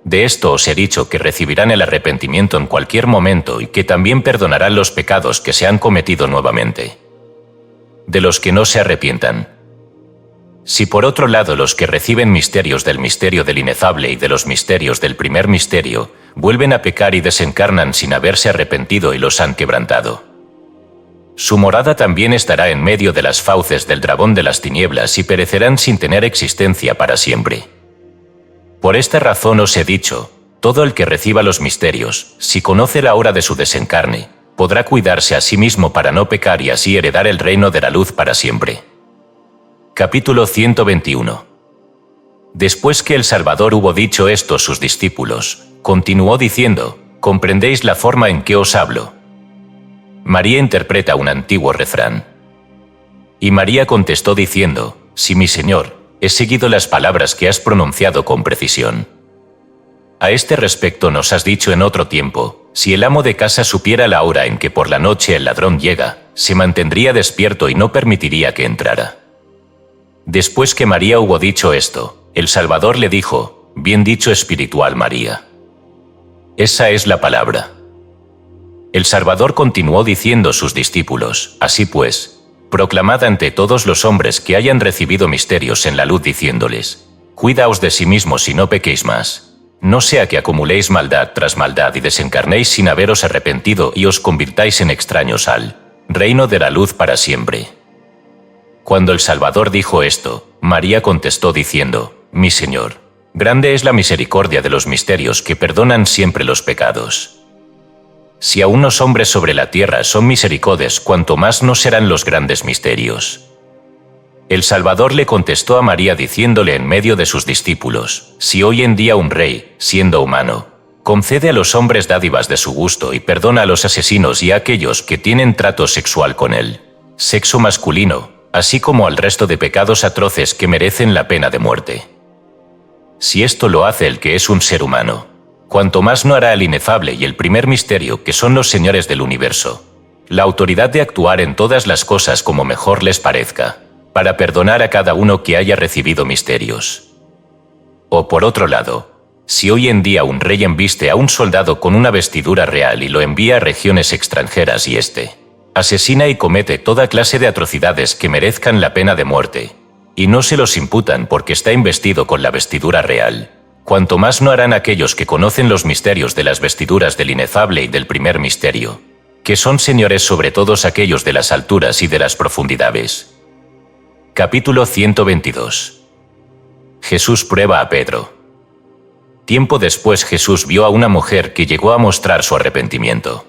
De esto os he dicho que recibirán el arrepentimiento en cualquier momento y que también perdonarán los pecados que se han cometido nuevamente. De los que no se arrepientan. Si por otro lado los que reciben misterios del misterio del inefable y de los misterios del primer misterio, vuelven a pecar y desencarnan sin haberse arrepentido y los han quebrantado, su morada también estará en medio de las fauces del dragón de las tinieblas y perecerán sin tener existencia para siempre. Por esta razón os he dicho, todo el que reciba los misterios, si conoce la hora de su desencarne, podrá cuidarse a sí mismo para no pecar y así heredar el reino de la luz para siempre. Capítulo 121. Después que el Salvador hubo dicho esto a sus discípulos, continuó diciendo: ¿comprendéis la forma en que os hablo? María interpreta un antiguo refrán. Y María contestó diciendo: sí, mi Señor, he seguido las palabras que has pronunciado con precisión. A este respecto nos has dicho en otro tiempo: si el amo de casa supiera la hora en que por la noche el ladrón llega, se mantendría despierto y no permitiría que entrara. Después que María hubo dicho esto, el Salvador le dijo: bien dicho, espiritual María. Esa es la palabra. El Salvador continuó diciendo a sus discípulos: así pues, proclamad ante todos los hombres que hayan recibido misterios en la luz diciéndoles: cuidaos de sí mismos y no pequéis más, no sea que acumuléis maldad tras maldad y desencarnéis sin haberos arrepentido y os convirtáis en extraños al reino de la luz para siempre. Cuando el Salvador dijo esto, María contestó diciendo: mi Señor, grande es la misericordia de los misterios que perdonan siempre los pecados. Si aún los hombres sobre la tierra son misericordes, cuanto más no serán los grandes misterios. El Salvador le contestó a María diciéndole en medio de sus discípulos: si hoy en día un rey, siendo humano, concede a los hombres dádivas de su gusto y perdona a los asesinos y a aquellos que tienen trato sexual con él, sexo masculino, así como al resto de pecados atroces que merecen la pena de muerte. Si esto lo hace el que es un ser humano, cuanto más no hará el inefable y el primer misterio, que son los señores del universo, la autoridad de actuar en todas las cosas como mejor les parezca, para perdonar a cada uno que haya recibido misterios. O por otro lado, si hoy en día un rey embiste a un soldado con una vestidura real y lo envía a regiones extranjeras y éste asesina y comete toda clase de atrocidades que merezcan la pena de muerte, y no se los imputan porque está investido con la vestidura real, cuanto más no harán aquellos que conocen los misterios de las vestiduras del inefable y del primer misterio, que son señores sobre todos aquellos de las alturas y de las profundidades. Capítulo 122. Jesús prueba a Pedro. Tiempo después Jesús vio a una mujer que llegó a mostrar su arrepentimiento.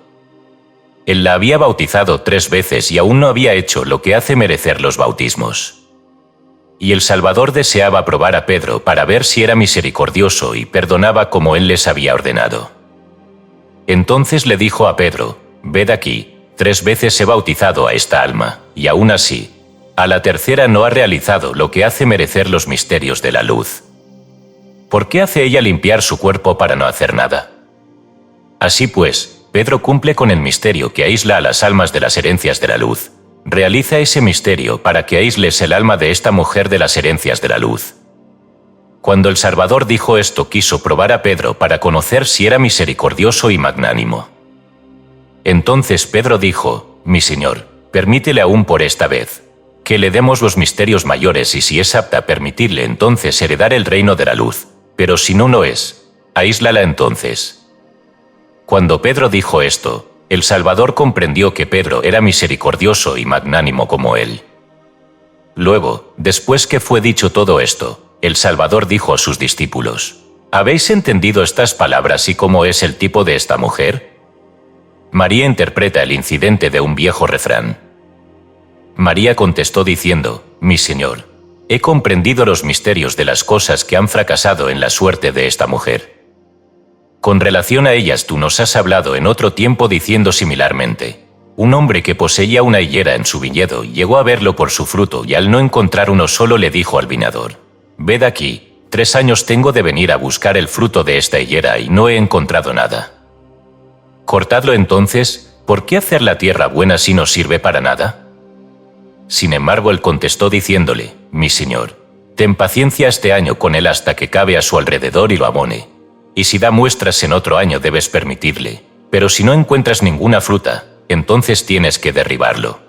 Él la había bautizado 3 veces y aún no había hecho lo que hace merecer los bautismos. Y el Salvador deseaba probar a Pedro para ver si era misericordioso y perdonaba como él les había ordenado. Entonces le dijo a Pedro: «Ved aquí, 3 veces he bautizado a esta alma, y aún así, a la tercera no ha realizado lo que hace merecer los misterios de la luz. ¿Por qué hace ella limpiar su cuerpo para no hacer nada?» Así pues, Pedro cumple con el misterio que aísla a las almas de las herencias de la luz. Realiza ese misterio para que aísles el alma de esta mujer de las herencias de la luz. Cuando el Salvador dijo esto, quiso probar a Pedro para conocer si era misericordioso y magnánimo. Entonces Pedro dijo: «Mi Señor, permítele aún por esta vez, que le demos los misterios mayores, y si es apta, permitirle entonces heredar el reino de la luz, pero si no lo es, aíslala entonces». Cuando Pedro dijo esto, el Salvador comprendió que Pedro era misericordioso y magnánimo como él. Luego, después que fue dicho todo esto, el Salvador dijo a sus discípulos: «¿Habéis entendido estas palabras y cómo es el tipo de esta mujer?» María interpreta el incidente de un viejo refrán. María contestó diciendo: «Mi Señor, he comprendido los misterios de las cosas que han fracasado en la suerte de esta mujer. Con relación a ellas tú nos has hablado en otro tiempo diciendo similarmente: un hombre que poseía una higuera en su viñedo llegó a verlo por su fruto, y al no encontrar uno solo le dijo al viñador: «Ved aquí, 3 años tengo de venir a buscar el fruto de esta higuera y no he encontrado nada. Cortadlo entonces, ¿por qué hacer la tierra buena si no sirve para nada?» Sin embargo, él contestó diciéndole: «Mi Señor, ten paciencia este año con él hasta que cabe a su alrededor y lo abone. Y si da muestras en otro año debes permitirle, pero si no encuentras ninguna fruta, entonces tienes que derribarlo».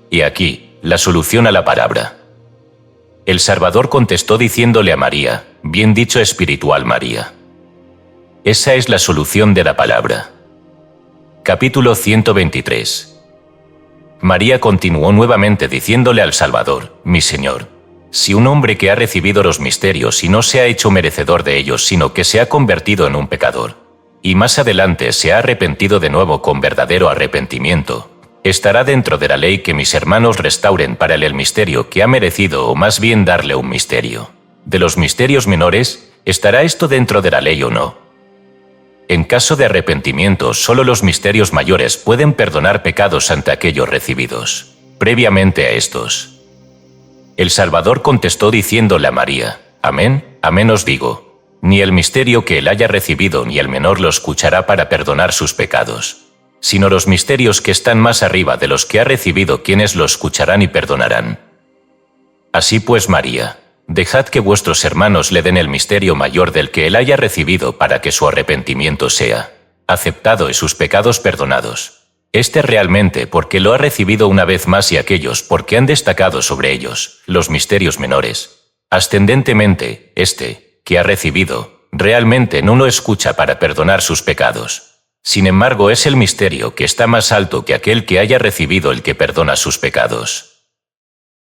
Y aquí, la solución a la palabra. El Salvador contestó diciéndole a María: «Bien dicho, espiritual María». Esa es la solución de la palabra. Capítulo 123. María continuó nuevamente diciéndole al Salvador: «Mi Señor, si un hombre que ha recibido los misterios y no se ha hecho merecedor de ellos, sino que se ha convertido en un pecador, y más adelante se ha arrepentido de nuevo con verdadero arrepentimiento, estará dentro de la ley que mis hermanos restauren para él el misterio que ha merecido, o más bien darle un misterio. De los misterios menores, ¿estará esto dentro de la ley o no? En caso de arrepentimiento, solo los misterios mayores pueden perdonar pecados ante aquellos recibidos previamente a estos». El Salvador contestó diciéndole a María: «Amén, amén os digo, ni el misterio que él haya recibido ni el menor lo escuchará para perdonar sus pecados, sino los misterios que están más arriba de los que ha recibido, quienes lo escucharán y perdonarán. Así pues, María, dejad que vuestros hermanos le den el misterio mayor del que él haya recibido, para que su arrepentimiento sea aceptado y sus pecados perdonados. Este realmente porque lo ha recibido una vez más, y aquellos porque han destacado sobre ellos los misterios menores. Ascendentemente, este, que ha recibido, realmente no lo escucha para perdonar sus pecados. Sin embargo, es el misterio que está más alto que aquel que haya recibido el que perdona sus pecados.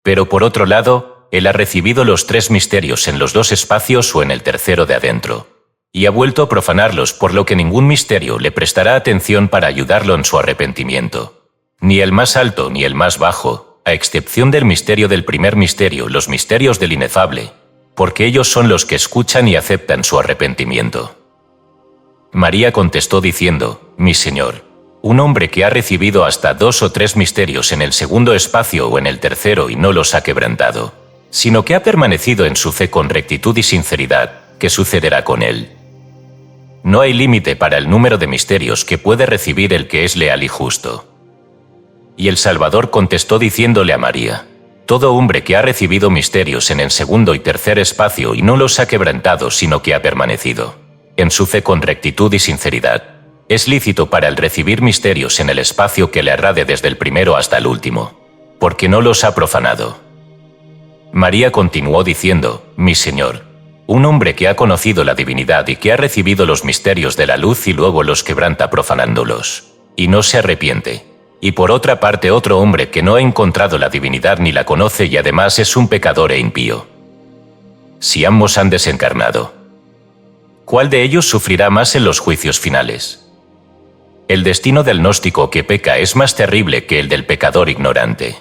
Pero por otro lado, él ha recibido los 3 misterios en los 2 espacios o en el tercero de adentro, y ha vuelto a profanarlos, por lo que ningún misterio le prestará atención para ayudarlo en su arrepentimiento. Ni el más alto ni el más bajo, a excepción del misterio del primer misterio, los misterios del inefable, porque ellos son los que escuchan y aceptan su arrepentimiento». María contestó diciendo: «Mi Señor, un hombre que ha recibido hasta 2 o 3 misterios en el segundo espacio o en el tercero y no los ha quebrantado, sino que ha permanecido en su fe con rectitud y sinceridad, ¿qué sucederá con él? No hay límite para el número de misterios que puede recibir el que es leal y justo. Y el Salvador contestó diciéndole a María: todo hombre que ha recibido misterios en el segundo y tercer espacio y no los ha quebrantado sino que ha permanecido en su fe con rectitud y sinceridad, es lícito para él recibir misterios en el espacio que le agrade desde el primero hasta el último, porque no los ha profanado. María continuó diciendo: mi Señor, un hombre que ha conocido la divinidad y que ha recibido los misterios de la luz y luego los quebranta profanándolos, y no se arrepiente. Y por otra parte otro hombre que no ha encontrado la divinidad ni la conoce y además es un pecador e impío. Si ambos han desencarnado, ¿cuál de ellos sufrirá más en los juicios finales? El destino del gnóstico que peca es más terrible que el del pecador ignorante.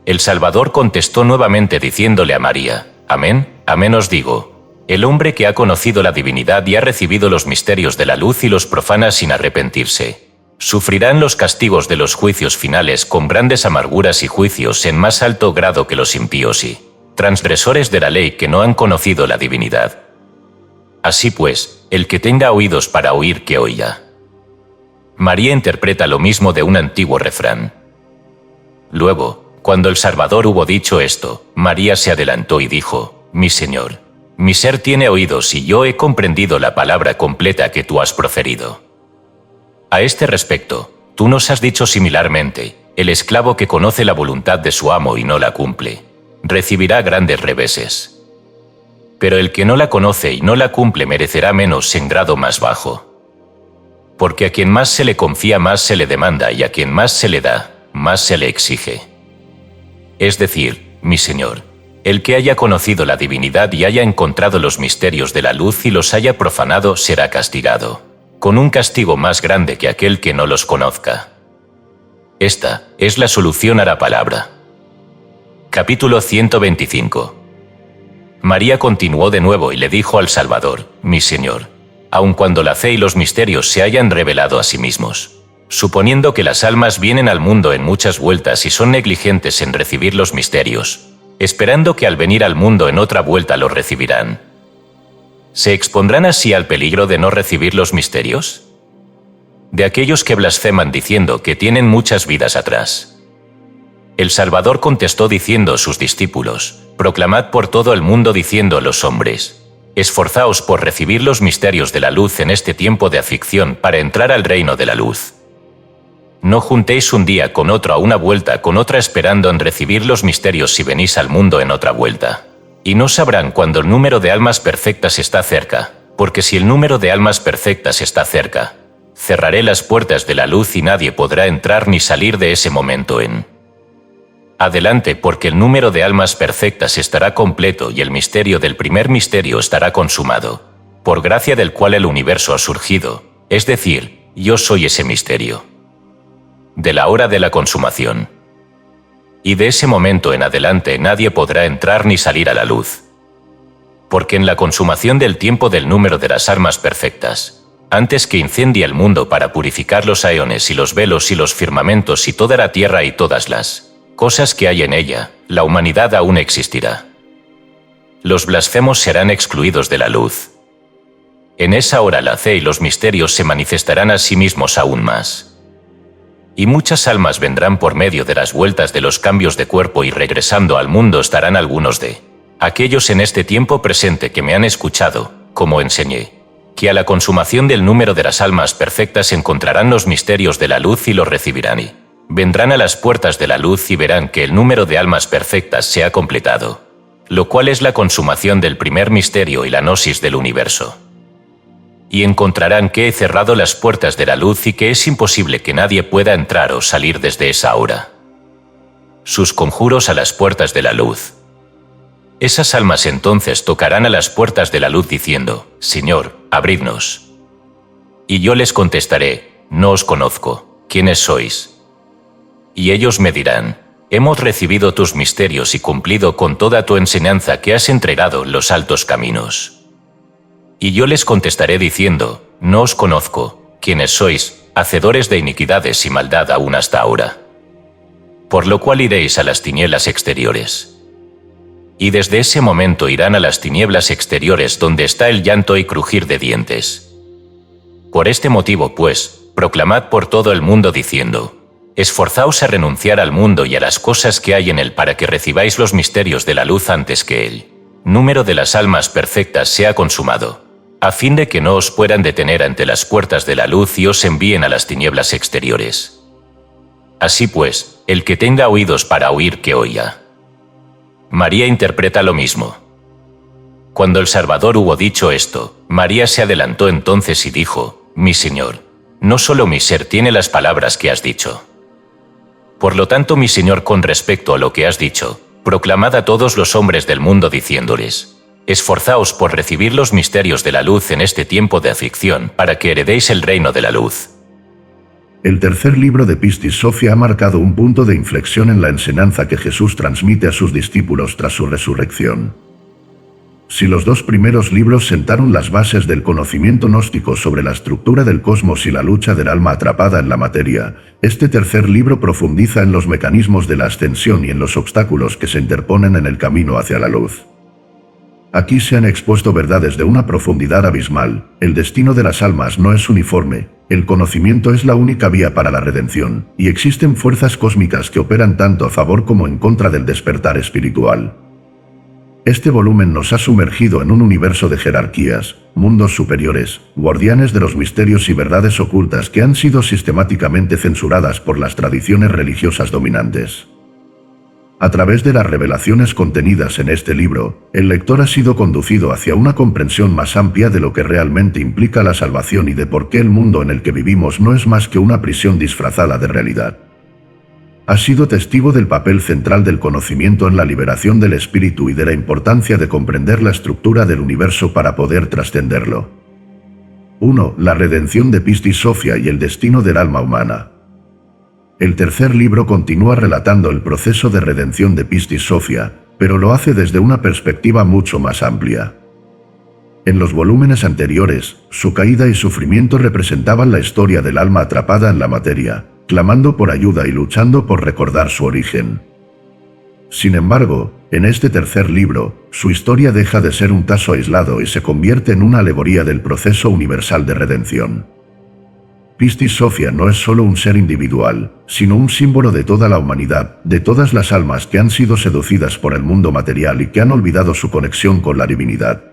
El Salvador contestó nuevamente diciéndole a María: amén, amén os digo, el hombre que ha conocido la divinidad y ha recibido los misterios de la luz y los profana sin arrepentirse, sufrirán los castigos de los juicios finales con grandes amarguras y juicios en más alto grado que los impíos y transgresores de la ley que no han conocido la divinidad. Así pues, el que tenga oídos para oír, que oiga. María interpreta lo mismo de un antiguo refrán. Luego, cuando el Salvador hubo dicho esto, María se adelantó y dijo: mi Señor, mi ser tiene oídos y yo he comprendido la palabra completa que tú has proferido. A este respecto, tú nos has dicho similarmente: el esclavo que conoce la voluntad de su amo y no la cumple, recibirá grandes reveses. Pero el que no la conoce y no la cumple merecerá menos en grado más bajo. Porque a quien más se le confía más se le demanda y a quien más se le da, más se le exige. Es decir, mi Señor, el que haya conocido la divinidad y haya encontrado los misterios de la luz y los haya profanado será castigado, con un castigo más grande que aquel que no los conozca. Esta es la solución a la palabra. Capítulo 125. María continuó de nuevo y le dijo al Salvador: mi Señor, aun cuando la fe y los misterios se hayan revelado a sí mismos, suponiendo que las almas vienen al mundo en muchas vueltas y son negligentes en recibir los misterios, esperando que al venir al mundo en otra vuelta los recibirán, ¿se expondrán así al peligro de no recibir los misterios? De aquellos que blasfeman diciendo que tienen muchas vidas atrás. El Salvador contestó diciendo a sus discípulos: proclamad por todo el mundo diciendo a los hombres: esforzaos por recibir los misterios de la luz en este tiempo de aflicción para entrar al reino de la luz. No juntéis un día con otro a una vuelta con otra esperando en recibir los misterios si venís al mundo en otra vuelta. Y no sabrán cuando el número de almas perfectas está cerca, porque si el número de almas perfectas está cerca, cerraré las puertas de la luz y nadie podrá entrar ni salir de ese momento en adelante, porque el número de almas perfectas estará completo y el misterio del primer misterio estará consumado, por gracia del cual el universo ha surgido, es decir, yo soy ese misterio. De la hora de la consumación. Y de ese momento en adelante nadie podrá entrar ni salir a la luz. Porque en la consumación del tiempo del número de las almas perfectas, antes que incendie el mundo para purificar los aeones y los velos y los firmamentos y toda la tierra y todas las cosas que hay en ella, la humanidad aún existirá. Los blasfemos serán excluidos de la luz. En esa hora la fe y los misterios se manifestarán a sí mismos aún más. Y muchas almas vendrán por medio de las vueltas de los cambios de cuerpo y regresando al mundo estarán algunos de aquellos en este tiempo presente que me han escuchado, como enseñé, que a la consumación del número de las almas perfectas encontrarán los misterios de la luz y los recibirán y vendrán a las puertas de la luz y verán que el número de almas perfectas se ha completado, lo cual es la consumación del primer misterio y la gnosis del universo. Y encontrarán que he cerrado las puertas de la luz y que es imposible que nadie pueda entrar o salir desde esa hora. Sus conjuros a las puertas de la luz. Esas almas entonces tocarán a las puertas de la luz diciendo: Señor, abridnos. Y yo les contestaré: no os conozco, ¿quiénes sois? Y ellos me dirán: hemos recibido tus misterios y cumplido con toda tu enseñanza que has entregado en los altos caminos. Y yo les contestaré diciendo: no os conozco, ¿quiénes sois? hacedores de iniquidades y maldad aún hasta ahora. Por lo cual iréis a las tinieblas exteriores. Y desde ese momento irán a las tinieblas exteriores donde está el llanto y crujir de dientes. Por este motivo, pues, proclamad por todo el mundo diciendo: esforzaos a renunciar al mundo y a las cosas que hay en él para que recibáis los misterios de la luz antes que el número de las almas perfectas sea consumado, a fin de que no os puedan detener ante las puertas de la luz y os envíen a las tinieblas exteriores. Así pues, el que tenga oídos para oír, que oiga. María interpreta lo mismo. Cuando el Salvador hubo dicho esto, María se adelantó entonces y dijo: mi Señor, no solo mi ser tiene las palabras que has dicho. Por lo tanto, mi Señor, con respecto a lo que has dicho, proclamad a todos los hombres del mundo diciéndoles: esforzaos por recibir los misterios de la luz en este tiempo de aflicción, para que heredéis el reino de la luz. El tercer libro de Pistis Sophia ha marcado un punto de inflexión en la enseñanza que Jesús transmite a sus discípulos tras su resurrección. Si los dos primeros libros sentaron las bases del conocimiento gnóstico sobre la estructura del cosmos y la lucha del alma atrapada en la materia, este tercer libro profundiza en los mecanismos de la ascensión y en los obstáculos que se interponen en el camino hacia la luz. Aquí se han expuesto verdades de una profundidad abismal. El destino de las almas no es uniforme, el conocimiento es la única vía para la redención, y existen fuerzas cósmicas que operan tanto a favor como en contra del despertar espiritual. Este volumen nos ha sumergido en un universo de jerarquías, mundos superiores, guardianes de los misterios y verdades ocultas que han sido sistemáticamente censuradas por las tradiciones religiosas dominantes. A través de las revelaciones contenidas en este libro, el lector ha sido conducido hacia una comprensión más amplia de lo que realmente implica la salvación y de por qué el mundo en el que vivimos no es más que una prisión disfrazada de realidad. Ha sido testigo del papel central del conocimiento en la liberación del espíritu y de la importancia de comprender la estructura del universo para poder trascenderlo. 1. La redención de Pistis Sophia y el destino del alma humana. El tercer libro continúa relatando el proceso de redención de Pistis Sophia, pero lo hace desde una perspectiva mucho más amplia. En los volúmenes anteriores, su caída y sufrimiento representaban la historia del alma atrapada en la materia, clamando por ayuda y luchando por recordar su origen. Sin embargo, en este tercer libro, su historia deja de ser un caso aislado y se convierte en una alegoría del proceso universal de redención. Pistis Sophia no es solo un ser individual, sino un símbolo de toda la humanidad, de todas las almas que han sido seducidas por el mundo material y que han olvidado su conexión con la divinidad.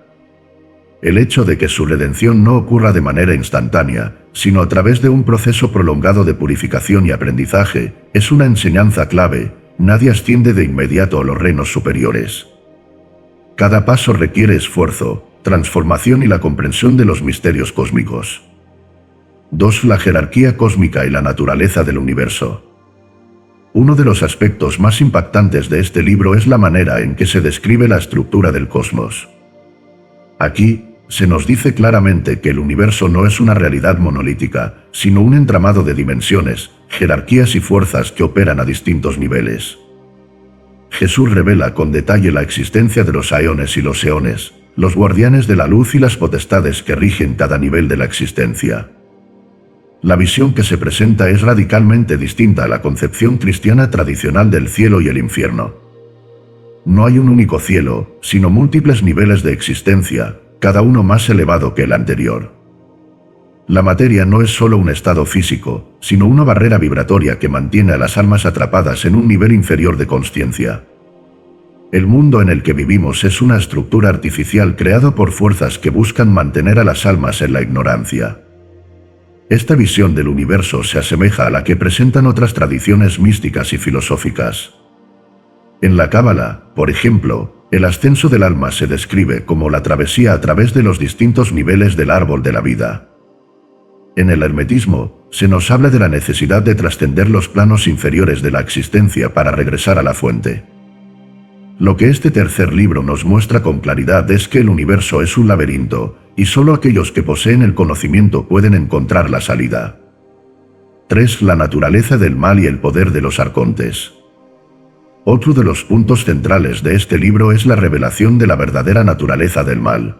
El hecho de que su redención no ocurra de manera instantánea, sino a través de un proceso prolongado de purificación y aprendizaje, es una enseñanza clave. Nadie asciende de inmediato a los reinos superiores. Cada paso requiere esfuerzo, transformación y la comprensión de los misterios cósmicos. 2. La jerarquía cósmica y la naturaleza del universo. Uno de los aspectos más impactantes de este libro es la manera en que se describe la estructura del cosmos. Aquí, se nos dice claramente que el universo no es una realidad monolítica, sino un entramado de dimensiones, jerarquías y fuerzas que operan a distintos niveles. Jesús revela con detalle la existencia de los aeones y los eones, los guardianes de la luz y las potestades que rigen cada nivel de la existencia. La visión que se presenta es radicalmente distinta a la concepción cristiana tradicional del cielo y el infierno. No hay un único cielo, sino múltiples niveles de existencia, cada uno más elevado que el anterior. La materia no es solo un estado físico, sino una barrera vibratoria que mantiene a las almas atrapadas en un nivel inferior de consciencia. El mundo en el que vivimos es una estructura artificial creada por fuerzas que buscan mantener a las almas en la ignorancia. Esta visión del universo se asemeja a la que presentan otras tradiciones místicas y filosóficas. En la Cábala, por ejemplo, el ascenso del alma se describe como la travesía a través de los distintos niveles del árbol de la vida. En el hermetismo, se nos habla de la necesidad de trascender los planos inferiores de la existencia para regresar a la fuente. Lo que este tercer libro nos muestra con claridad es que el universo es un laberinto, y solo aquellos que poseen el conocimiento pueden encontrar la salida. 3. La naturaleza del mal y el poder de los arcontes. Otro de los puntos centrales de este libro es la revelación de la verdadera naturaleza del mal.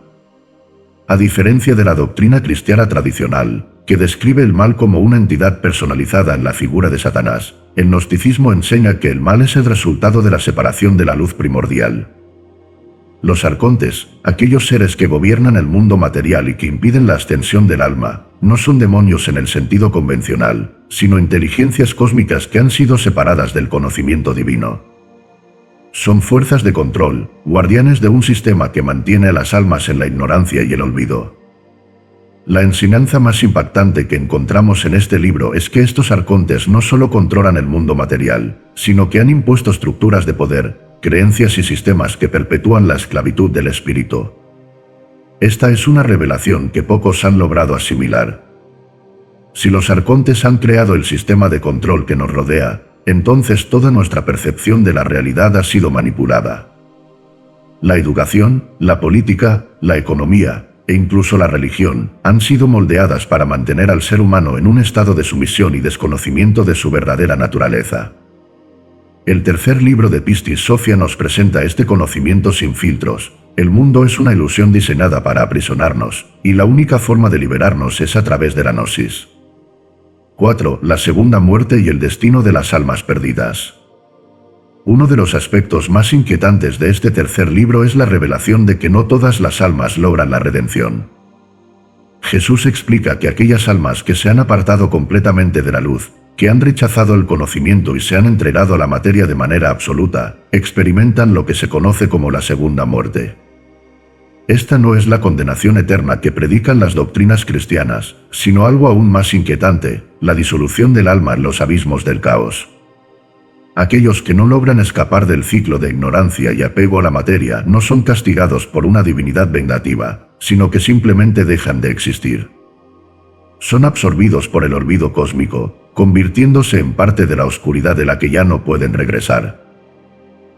A diferencia de la doctrina cristiana tradicional, que describe el mal como una entidad personalizada en la figura de Satanás. El gnosticismo enseña que el mal es el resultado de la separación de la luz primordial. Los arcontes, aquellos seres que gobiernan el mundo material y que impiden la ascensión del alma, no son demonios en el sentido convencional, sino inteligencias cósmicas que han sido separadas del conocimiento divino. Son fuerzas de control, guardianes de un sistema que mantiene a las almas en la ignorancia y el olvido. La enseñanza más impactante que encontramos en este libro es que estos arcontes no solo controlan el mundo material, sino que han impuesto estructuras de poder, creencias y sistemas que perpetúan la esclavitud del espíritu. Esta es una revelación que pocos han logrado asimilar. Si los arcontes han creado el sistema de control que nos rodea, entonces toda nuestra percepción de la realidad ha sido manipulada. La educación, la política, la economía, e incluso la religión, han sido moldeadas para mantener al ser humano en un estado de sumisión y desconocimiento de su verdadera naturaleza. El tercer libro de Pistis Sophia nos presenta este conocimiento sin filtros. El mundo es una ilusión diseñada para aprisionarnos, y la única forma de liberarnos es a través de la gnosis. 4. La segunda muerte y el destino de las almas perdidas. Uno de los aspectos más inquietantes de este tercer libro es la revelación de que no todas las almas logran la redención. Jesús explica que aquellas almas que se han apartado completamente de la luz, que han rechazado el conocimiento y se han entregado a la materia de manera absoluta, experimentan lo que se conoce como la segunda muerte. Esta no es la condenación eterna que predican las doctrinas cristianas, sino algo aún más inquietante, la disolución del alma en los abismos del caos. Aquellos que no logran escapar del ciclo de ignorancia y apego a la materia no son castigados por una divinidad vengativa, sino que simplemente dejan de existir. Son absorbidos por el olvido cósmico, convirtiéndose en parte de la oscuridad de la que ya no pueden regresar.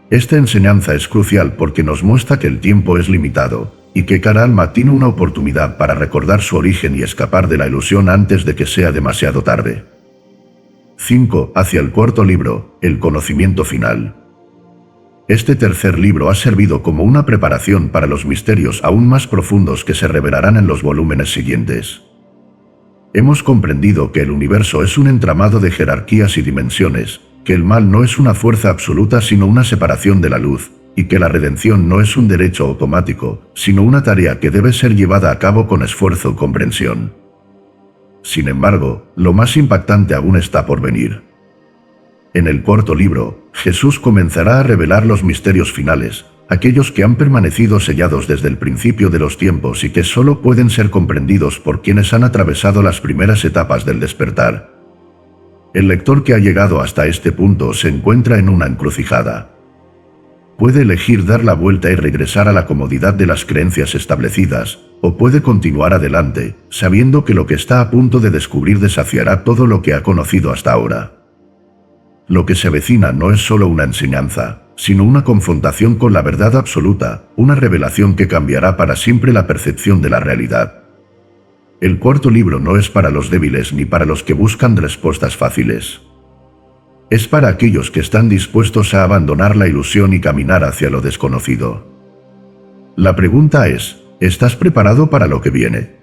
Esta enseñanza es crucial porque nos muestra que el tiempo es limitado, y que cada alma tiene una oportunidad para recordar su origen y escapar de la ilusión antes de que sea demasiado tarde. 5. Hacia el cuarto libro, el conocimiento final. Este tercer libro ha servido como una preparación para los misterios aún más profundos que se revelarán en los volúmenes siguientes. Hemos comprendido que el universo es un entramado de jerarquías y dimensiones, que el mal no es una fuerza absoluta sino una separación de la luz, y que la redención no es un derecho automático, sino una tarea que debe ser llevada a cabo con esfuerzo y comprensión. Sin embargo, lo más impactante aún está por venir. En el cuarto libro, Jesús comenzará a revelar los misterios finales, aquellos que han permanecido sellados desde el principio de los tiempos y que solo pueden ser comprendidos por quienes han atravesado las primeras etapas del despertar. El lector que ha llegado hasta este punto se encuentra en una encrucijada. Puede elegir dar la vuelta y regresar a la comodidad de las creencias establecidas, o puede continuar adelante, sabiendo que lo que está a punto de descubrir desafiará todo lo que ha conocido hasta ahora. Lo que se avecina no es solo una enseñanza, sino una confrontación con la verdad absoluta, una revelación que cambiará para siempre la percepción de la realidad. El cuarto libro no es para los débiles ni para los que buscan respuestas fáciles. Es para aquellos que están dispuestos a abandonar la ilusión y caminar hacia lo desconocido. La pregunta es, ¿estás preparado para lo que viene?